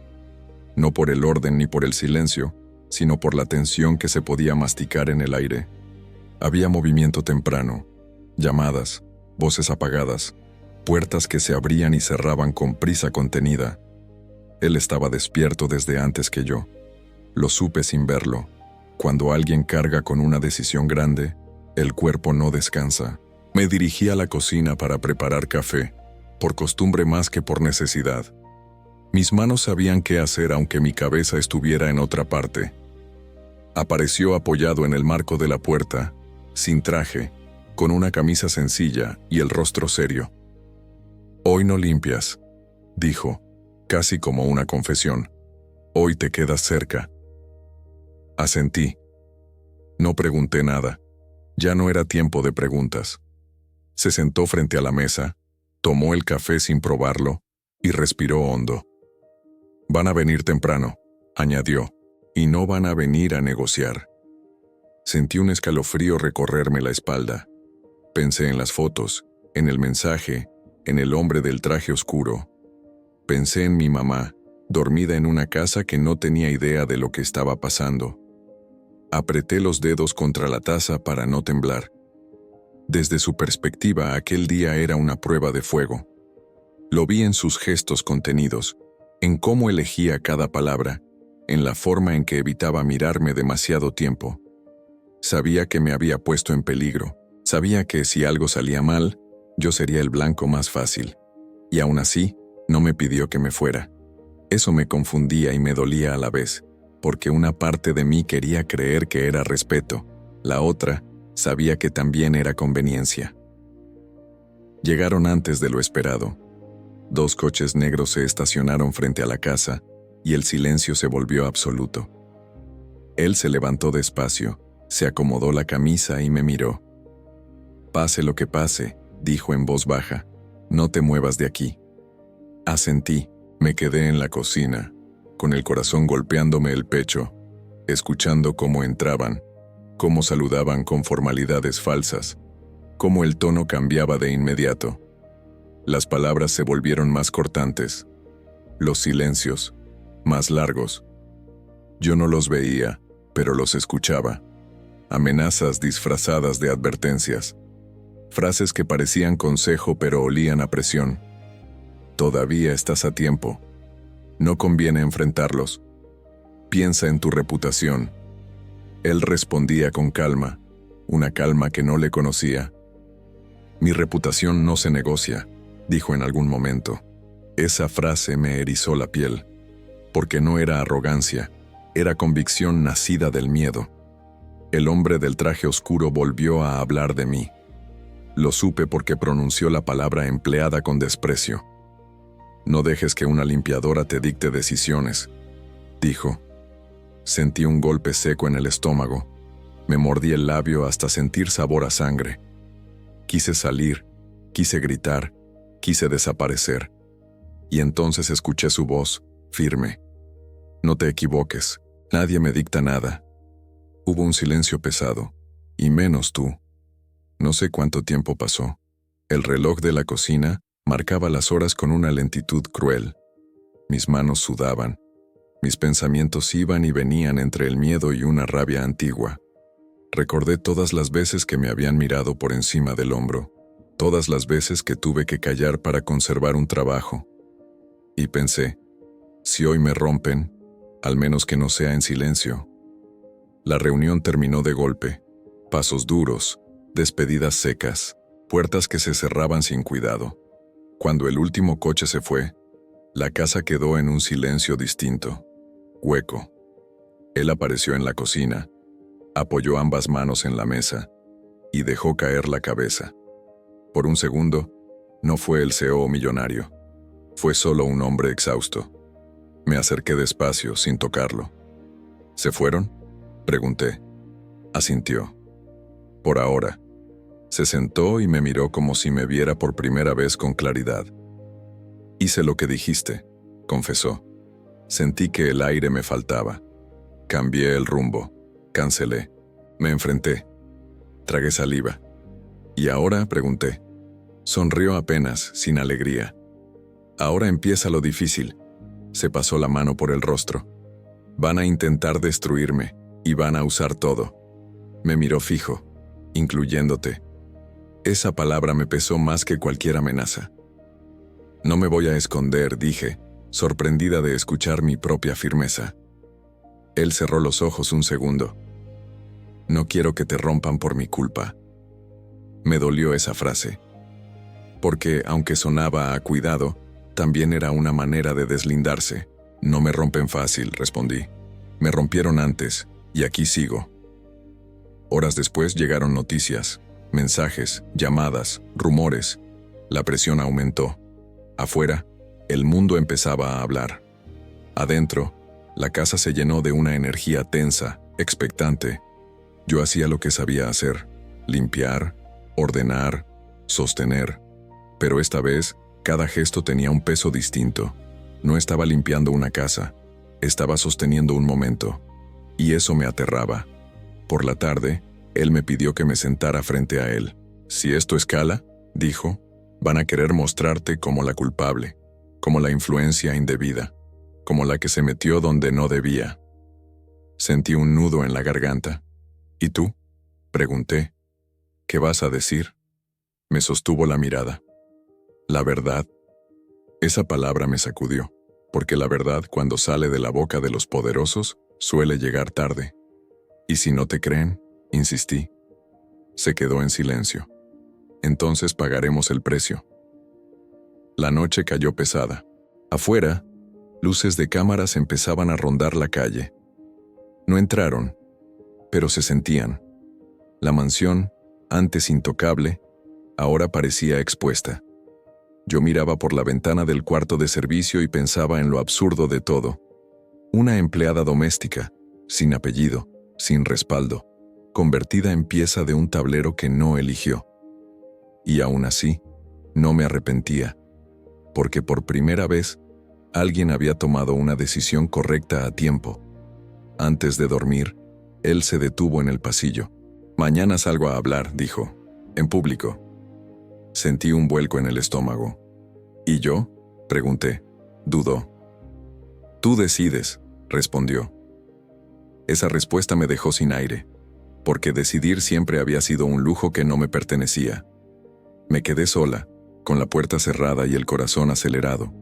No por el orden ni por el silencio, sino por la tensión que se podía masticar en el aire. Había movimiento temprano, llamadas, voces apagadas, puertas que se abrían y cerraban con prisa contenida. Él estaba despierto desde antes que yo. Lo supe sin verlo. Cuando alguien carga con una decisión grande, el cuerpo no descansa. Me dirigí a la cocina para preparar café, por costumbre más que por necesidad. Mis manos sabían qué hacer aunque mi cabeza estuviera en otra parte. Apareció apoyado en el marco de la puerta, sin traje, con una camisa sencilla y el rostro serio. «Hoy no limpias», dijo, casi como una confesión. «Hoy te quedas cerca». Asentí. No pregunté nada. Ya no era tiempo de preguntas. Se sentó frente a la mesa, tomó el café sin probarlo y respiró hondo. «Van a venir temprano», añadió, «y no van a venir a negociar». Sentí un escalofrío recorrerme la espalda. Pensé en las fotos, en el mensaje, en el hombre del traje oscuro. Pensé en mi mamá, dormida en una casa que no tenía idea de lo que estaba pasando. Apreté los dedos contra la taza para no temblar. Desde su perspectiva, aquel día era una prueba de fuego. Lo vi en sus gestos contenidos, en cómo elegía cada palabra, en la forma en que evitaba mirarme demasiado tiempo. Sabía que me había puesto en peligro. Sabía que si algo salía mal, yo sería el blanco más fácil. Y aún así, no me pidió que me fuera. Eso me confundía y me dolía a la vez, porque una parte de mí quería creer que era respeto, la otra Sabía que también era conveniencia. Llegaron antes de lo esperado. 2 coches negros se estacionaron frente a la casa y el silencio se volvió absoluto. Él se levantó despacio, se acomodó la camisa y me miró. «Pase lo que pase», dijo en voz baja, «no te muevas de aquí». Asentí. Me quedé en la cocina, con el corazón golpeándome el pecho, escuchando cómo entraban, cómo saludaban con formalidades falsas, cómo el tono cambiaba de inmediato. Las palabras se volvieron más cortantes, los silencios más largos. Yo no los veía, pero los escuchaba. Amenazas disfrazadas de advertencias. Frases que parecían consejo pero olían a presión. Todavía estás a tiempo. No conviene enfrentarlos. Piensa en tu reputación. Él respondía con calma, una calma que no le conocía. Mi reputación no se negocia, dijo en algún momento. Esa frase me erizó la piel, porque no era arrogancia, era convicción nacida del miedo. El hombre del traje oscuro volvió a hablar de mí. Lo supe porque pronunció la palabra empleada con desprecio. «No dejes que una limpiadora te dicte decisiones», dijo. Sentí un golpe seco en el estómago. Me mordí el labio hasta sentir sabor a sangre. Quise salir, quise gritar, quise desaparecer. Y entonces escuché su voz, firme. «No te equivoques, nadie me dicta nada». Hubo un silencio pesado, y menos tú. No sé cuánto tiempo pasó. El reloj de la cocina marcaba las horas con una lentitud cruel. Mis manos sudaban. Mis pensamientos iban y venían entre el miedo y una rabia antigua. Recordé todas las veces que me habían mirado por encima del hombro, todas las veces que tuve que callar para conservar un trabajo. Y pensé, si hoy me rompen, al menos que no sea en silencio. La reunión terminó de golpe. Pasos duros, despedidas secas, puertas que se cerraban sin cuidado. Cuando el último coche se fue, la casa quedó en un silencio distinto, hueco. Él apareció en la cocina, apoyó ambas manos en la mesa y dejó caer la cabeza. Por un segundo, no fue el CEO millonario, fue solo un hombre exhausto. Me acerqué despacio, sin tocarlo. ¿Se fueron?, pregunté. Asintió. Por ahora. Se sentó y me miró como si me viera por primera vez con claridad. Hice lo que dijiste, confesó. Sentí que el aire me faltaba. Cambié el rumbo. Cancelé. Me enfrenté. Tragué saliva. ¿Y ahora?, pregunté. Sonrió apenas, sin alegría. Ahora empieza lo difícil. Se pasó la mano por el rostro. Van a intentar destruirme y van a usar todo. Me miró fijo, incluyéndote. Esa palabra me pesó más que cualquier amenaza. No me voy a esconder, dije, sorprendida de escuchar mi propia firmeza. Él cerró los ojos un segundo. No quiero que te rompan por mi culpa. Me dolió esa frase. Porque, aunque sonaba a cuidado, también era una manera de deslindarse. No me rompen fácil, respondí. Me rompieron antes, y aquí sigo. Horas después llegaron noticias, mensajes, llamadas, rumores. La presión aumentó. Afuera, el mundo empezaba a hablar. Adentro, la casa se llenó de una energía tensa, expectante. Yo hacía lo que sabía hacer: limpiar, ordenar, sostener. Pero esta vez, cada gesto tenía un peso distinto. No estaba limpiando una casa, estaba sosteniendo un momento. Y eso me aterraba. Por la tarde, él me pidió que me sentara frente a él. Si esto escala, dijo, van a querer mostrarte como la culpable, como la influencia indebida, como la que se metió donde no debía. Sentí un nudo en la garganta. ¿Y tú?, pregunté. ¿Qué vas a decir? Me sostuvo la mirada. La verdad. Esa palabra me sacudió, porque la verdad, cuando sale de la boca de los poderosos, suele llegar tarde. ¿Y si no te creen?, insistí. Se quedó en silencio. Entonces pagaremos el precio. La noche cayó pesada. Afuera, luces de cámaras empezaban a rondar la calle. No entraron, pero se sentían. La mansión, antes intocable, ahora parecía expuesta. Yo miraba por la ventana del cuarto de servicio y pensaba en lo absurdo de todo. Una empleada doméstica, sin apellido, sin respaldo, convertida en pieza de un tablero que no eligió. Y aún así, no me arrepentía, porque por primera vez, alguien había tomado una decisión correcta a tiempo. Antes de dormir, él se detuvo en el pasillo. «Mañana salgo a hablar», dijo, «en público». Sentí un vuelco en el estómago. «¿Y yo?», pregunté. Dudó. «Tú decides», respondió. Esa respuesta me dejó sin aire, porque decidir siempre había sido un lujo que no me pertenecía. Me quedé sola, con la puerta cerrada y el corazón acelerado.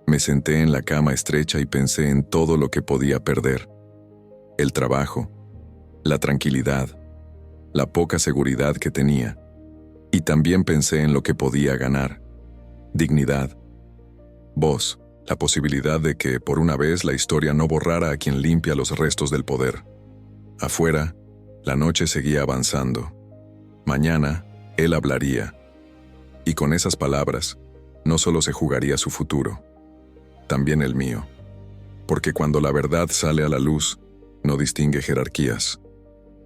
Me senté en la cama estrecha y pensé en todo lo que podía perder. El trabajo, la tranquilidad, la poca seguridad que tenía. Y también pensé en lo que podía ganar. Dignidad. Voz, la posibilidad de que, por una vez, la historia no borrara a quien limpia los restos del poder. Afuera, la noche seguía avanzando. Mañana, él hablaría. Y con esas palabras, no solo se jugaría su futuro, también el mío. Porque cuando la verdad sale a la luz, no distingue jerarquías.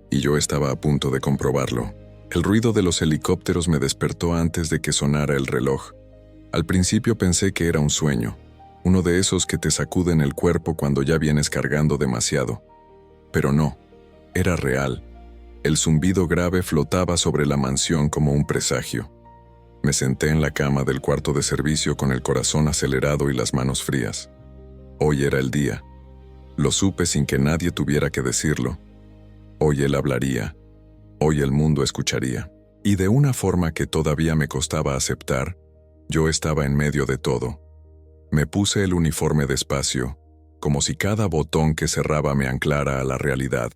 Y yo estaba a punto de comprobarlo. El ruido de los helicópteros me despertó antes de que sonara el reloj. Al principio pensé que era un sueño, uno de esos que te sacuden el cuerpo cuando ya vienes cargando demasiado. Pero no, era real. El zumbido grave flotaba sobre la mansión como un presagio. Me senté en la cama del cuarto de servicio con el corazón acelerado y las manos frías. Hoy era el día. Lo supe sin que nadie tuviera que decirlo. Hoy él hablaría. Hoy el mundo escucharía. Y de una forma que todavía me costaba aceptar, yo estaba en medio de todo. Me puse el uniforme despacio, como si cada botón que cerraba me anclara a la realidad.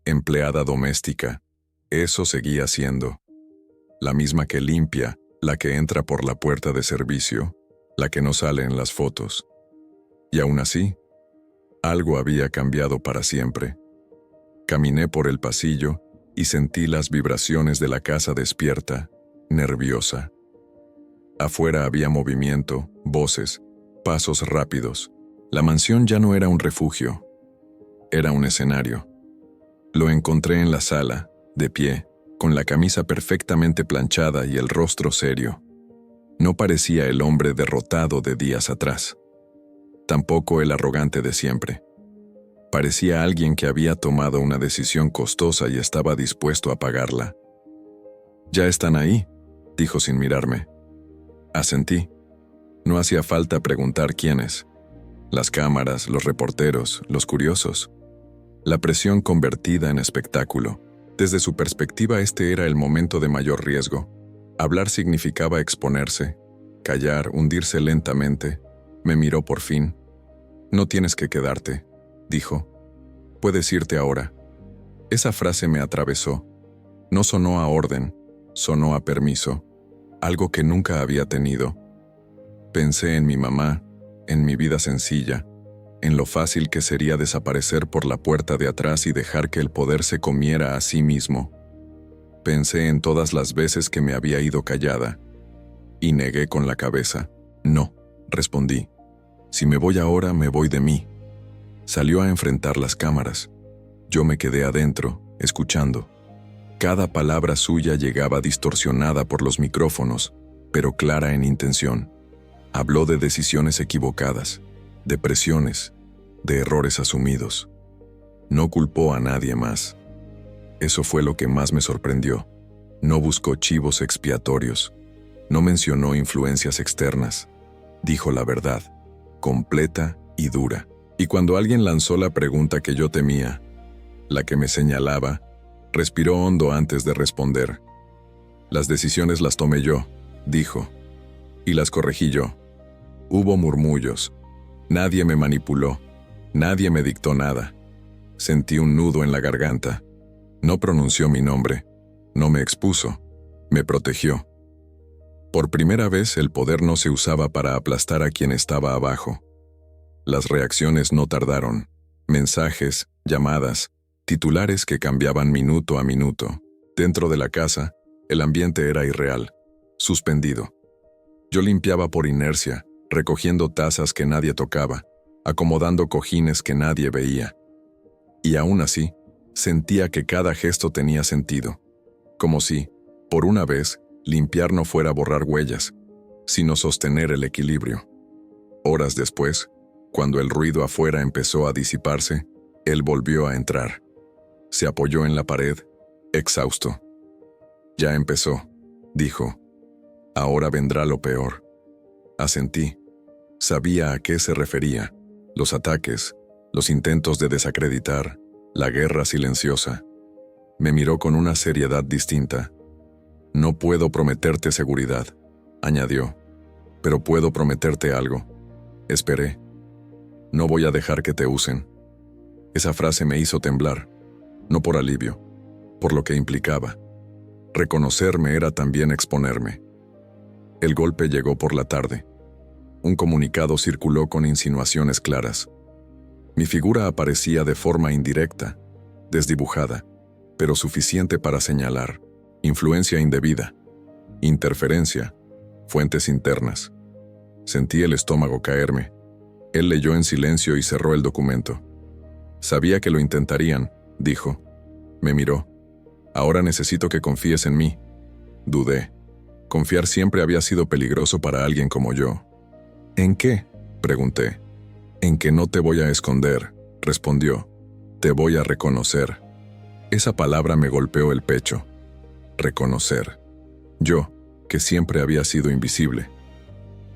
Empleada doméstica, eso seguía siendo. La misma que limpia, la que entra por la puerta de servicio, la que no sale en las fotos. Y aún así, algo había cambiado para siempre. Caminé por el pasillo y sentí las vibraciones de la casa despierta, nerviosa. Afuera había movimiento, voces, pasos rápidos. La mansión ya no era un refugio, era un escenario. Lo encontré en la sala, de pie, con la camisa perfectamente planchada y el rostro serio. No parecía el hombre derrotado de días atrás. Tampoco el arrogante de siempre. Parecía alguien que había tomado una decisión costosa y estaba dispuesto a pagarla. «Ya están ahí», dijo sin mirarme. Asentí. No hacía falta preguntar quiénes. Las cámaras, los reporteros, los curiosos. La presión convertida en espectáculo. Desde su perspectiva, este era el momento de mayor riesgo. Hablar significaba exponerse, callar, hundirse lentamente. Me miró por fin. «No tienes que quedarte», dijo. «Puedes irte ahora». Esa frase me atravesó. No sonó a orden, sonó a permiso, algo que nunca había tenido. Pensé en mi mamá, en mi vida sencilla, en lo fácil que sería desaparecer por la puerta de atrás y dejar que el poder se comiera a sí mismo. Pensé en todas las veces que me había ido callada, y negué con la cabeza. «No», respondí. «Si me voy ahora, me voy de mí». Salió a enfrentar las cámaras. Yo me quedé adentro, escuchando. Cada palabra suya llegaba distorsionada por los micrófonos, pero clara en intención. Habló de decisiones equivocadas, de presiones, de errores asumidos. No culpó a nadie más. Eso fue lo que más me sorprendió. No buscó chivos expiatorios. No mencionó influencias externas. Dijo la verdad, completa y dura. Y cuando alguien lanzó la pregunta que yo temía, la que me señalaba, respiró hondo antes de responder. «Las decisiones las tomé yo», dijo, «y las corregí yo. Hubo murmullos. Nadie me manipuló. Nadie me dictó nada. Sentí un nudo en la garganta. No pronunció mi nombre. No me expuso. Me protegió. Por primera vez el poder no se usaba para aplastar a quien estaba abajo. Las reacciones no tardaron. Mensajes, llamadas, titulares que cambiaban minuto a minuto. Dentro de la casa, el ambiente era irreal, suspendido. Yo limpiaba por inercia, recogiendo tazas que nadie tocaba, acomodando cojines que nadie veía. Y aún así, sentía que cada gesto tenía sentido, como si, por una vez, limpiar no fuera borrar huellas, sino sostener el equilibrio. Horas después, cuando el ruido afuera empezó a disiparse, él volvió a entrar. Se apoyó en la pared, exhausto. Ya empezó, dijo. Ahora vendrá lo peor. Asentí. Sabía a qué se refería. Los ataques, los intentos de desacreditar, la guerra silenciosa. Me miró con una seriedad distinta. No puedo prometerte seguridad, añadió, pero puedo prometerte algo. Esperé. No voy a dejar que te usen. Esa frase me hizo temblar, no por alivio, por lo que implicaba. Reconocerme era también exponerme. El golpe llegó por la tarde. Un comunicado circuló con insinuaciones claras. Mi figura aparecía de forma indirecta, desdibujada, pero suficiente para señalar. Influencia indebida, interferencia, fuentes internas. Sentí el estómago caerme. Él leyó en silencio y cerró el documento. Sabía que lo intentarían, dijo. Me miró. Ahora necesito que confíes en mí. Dudé. Confiar siempre había sido peligroso para alguien como yo. ¿En qué?, pregunté. En que no te voy a esconder, respondió. Te voy a reconocer. Esa palabra me golpeó el pecho. Reconocer. Yo, que siempre había sido invisible.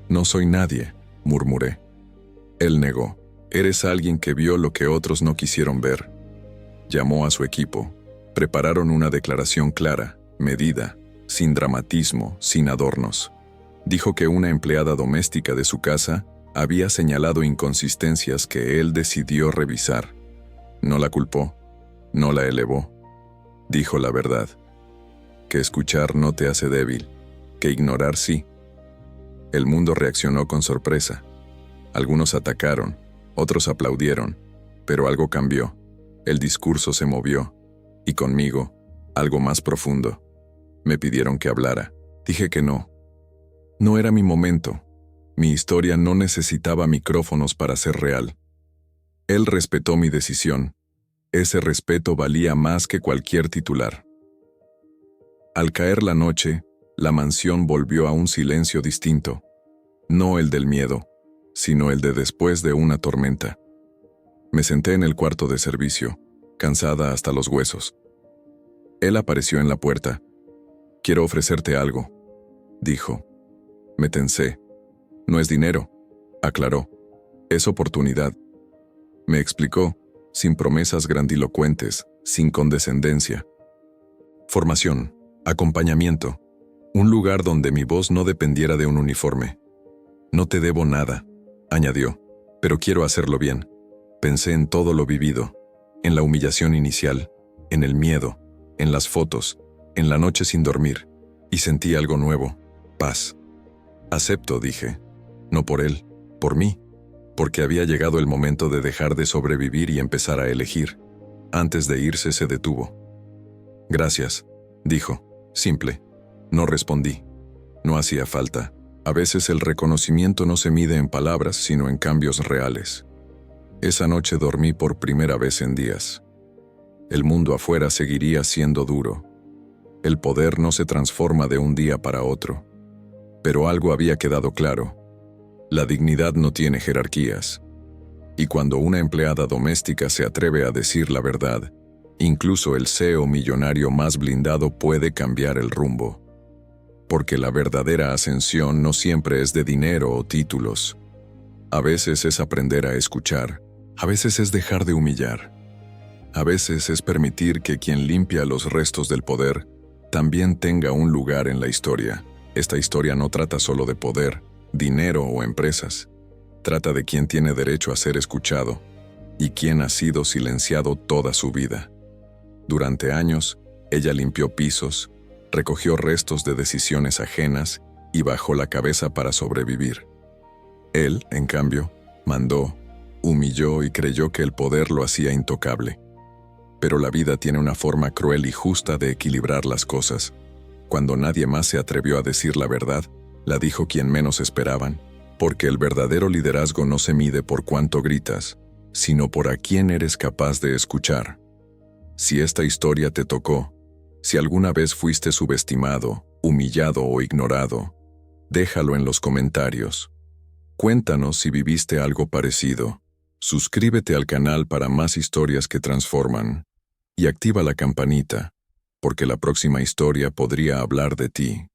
No soy nadie, murmuré. Él negó. Eres alguien que vio lo que otros no quisieron ver. Llamó a su equipo. Prepararon una declaración clara, medida, sin dramatismo, sin adornos. Dijo que una empleada doméstica de su casa había señalado inconsistencias que él decidió revisar. No la culpó, no la elevó. Dijo la verdad. Que escuchar no te hace débil, que ignorar sí. El mundo reaccionó con sorpresa. Algunos atacaron, otros aplaudieron, pero algo cambió. El discurso se movió, y conmigo, algo más profundo. Me pidieron que hablara. Dije que no. No era mi momento. Mi historia no necesitaba micrófonos para ser real. Él respetó mi decisión. Ese respeto valía más que cualquier titular. Al caer la noche, la mansión volvió a un silencio distinto. No el del miedo, sino el de después de una tormenta. Me senté en el cuarto de servicio, cansada hasta los huesos. Él apareció en la puerta. Quiero ofrecerte algo, dijo. Me tensé. No es dinero, aclaró. Es oportunidad. Me explicó, sin promesas grandilocuentes, sin condescendencia. Formación, acompañamiento, un lugar donde mi voz no dependiera de un uniforme. No te debo nada, añadió, pero quiero hacerlo bien. Pensé en todo lo vivido, en la humillación inicial, en el miedo, en las fotos, en la noche sin dormir, y sentí algo nuevo, paz. Acepto, dije, no por él, por mí, porque había llegado el momento de dejar de sobrevivir y empezar a elegir. Antes de irse se detuvo. Gracias, dijo, simple. No respondí. No hacía falta. A veces el reconocimiento no se mide en palabras, sino en cambios reales. Esa noche dormí por primera vez en días. El mundo afuera seguiría siendo duro. El poder no se transforma de un día para otro. Pero algo había quedado claro. La dignidad no tiene jerarquías. Y cuando una empleada doméstica se atreve a decir la verdad, incluso el CEO millonario más blindado puede cambiar el rumbo. Porque la verdadera ascensión no siempre es de dinero o títulos. A veces es aprender a escuchar. A veces es dejar de humillar. A veces es permitir que quien limpia los restos del poder también tenga un lugar en la historia. Esta historia no trata solo de poder, dinero o empresas. Trata de quién tiene derecho a ser escuchado y quién ha sido silenciado toda su vida. Durante años, ella limpió pisos, recogió restos de decisiones ajenas y bajó la cabeza para sobrevivir. Él, en cambio, mandó, humilló y creyó que el poder lo hacía intocable. Pero la vida tiene una forma cruel y justa de equilibrar las cosas. Cuando nadie más se atrevió a decir la verdad, la dijo quien menos esperaban, porque el verdadero liderazgo no se mide por cuánto gritas, sino por a quién eres capaz de escuchar. Si esta historia te tocó, si alguna vez fuiste subestimado, humillado o ignorado, déjalo en los comentarios. Cuéntanos si viviste algo parecido. Suscríbete al canal para más historias que transforman y activa la campanita, porque la próxima historia podría hablar de ti.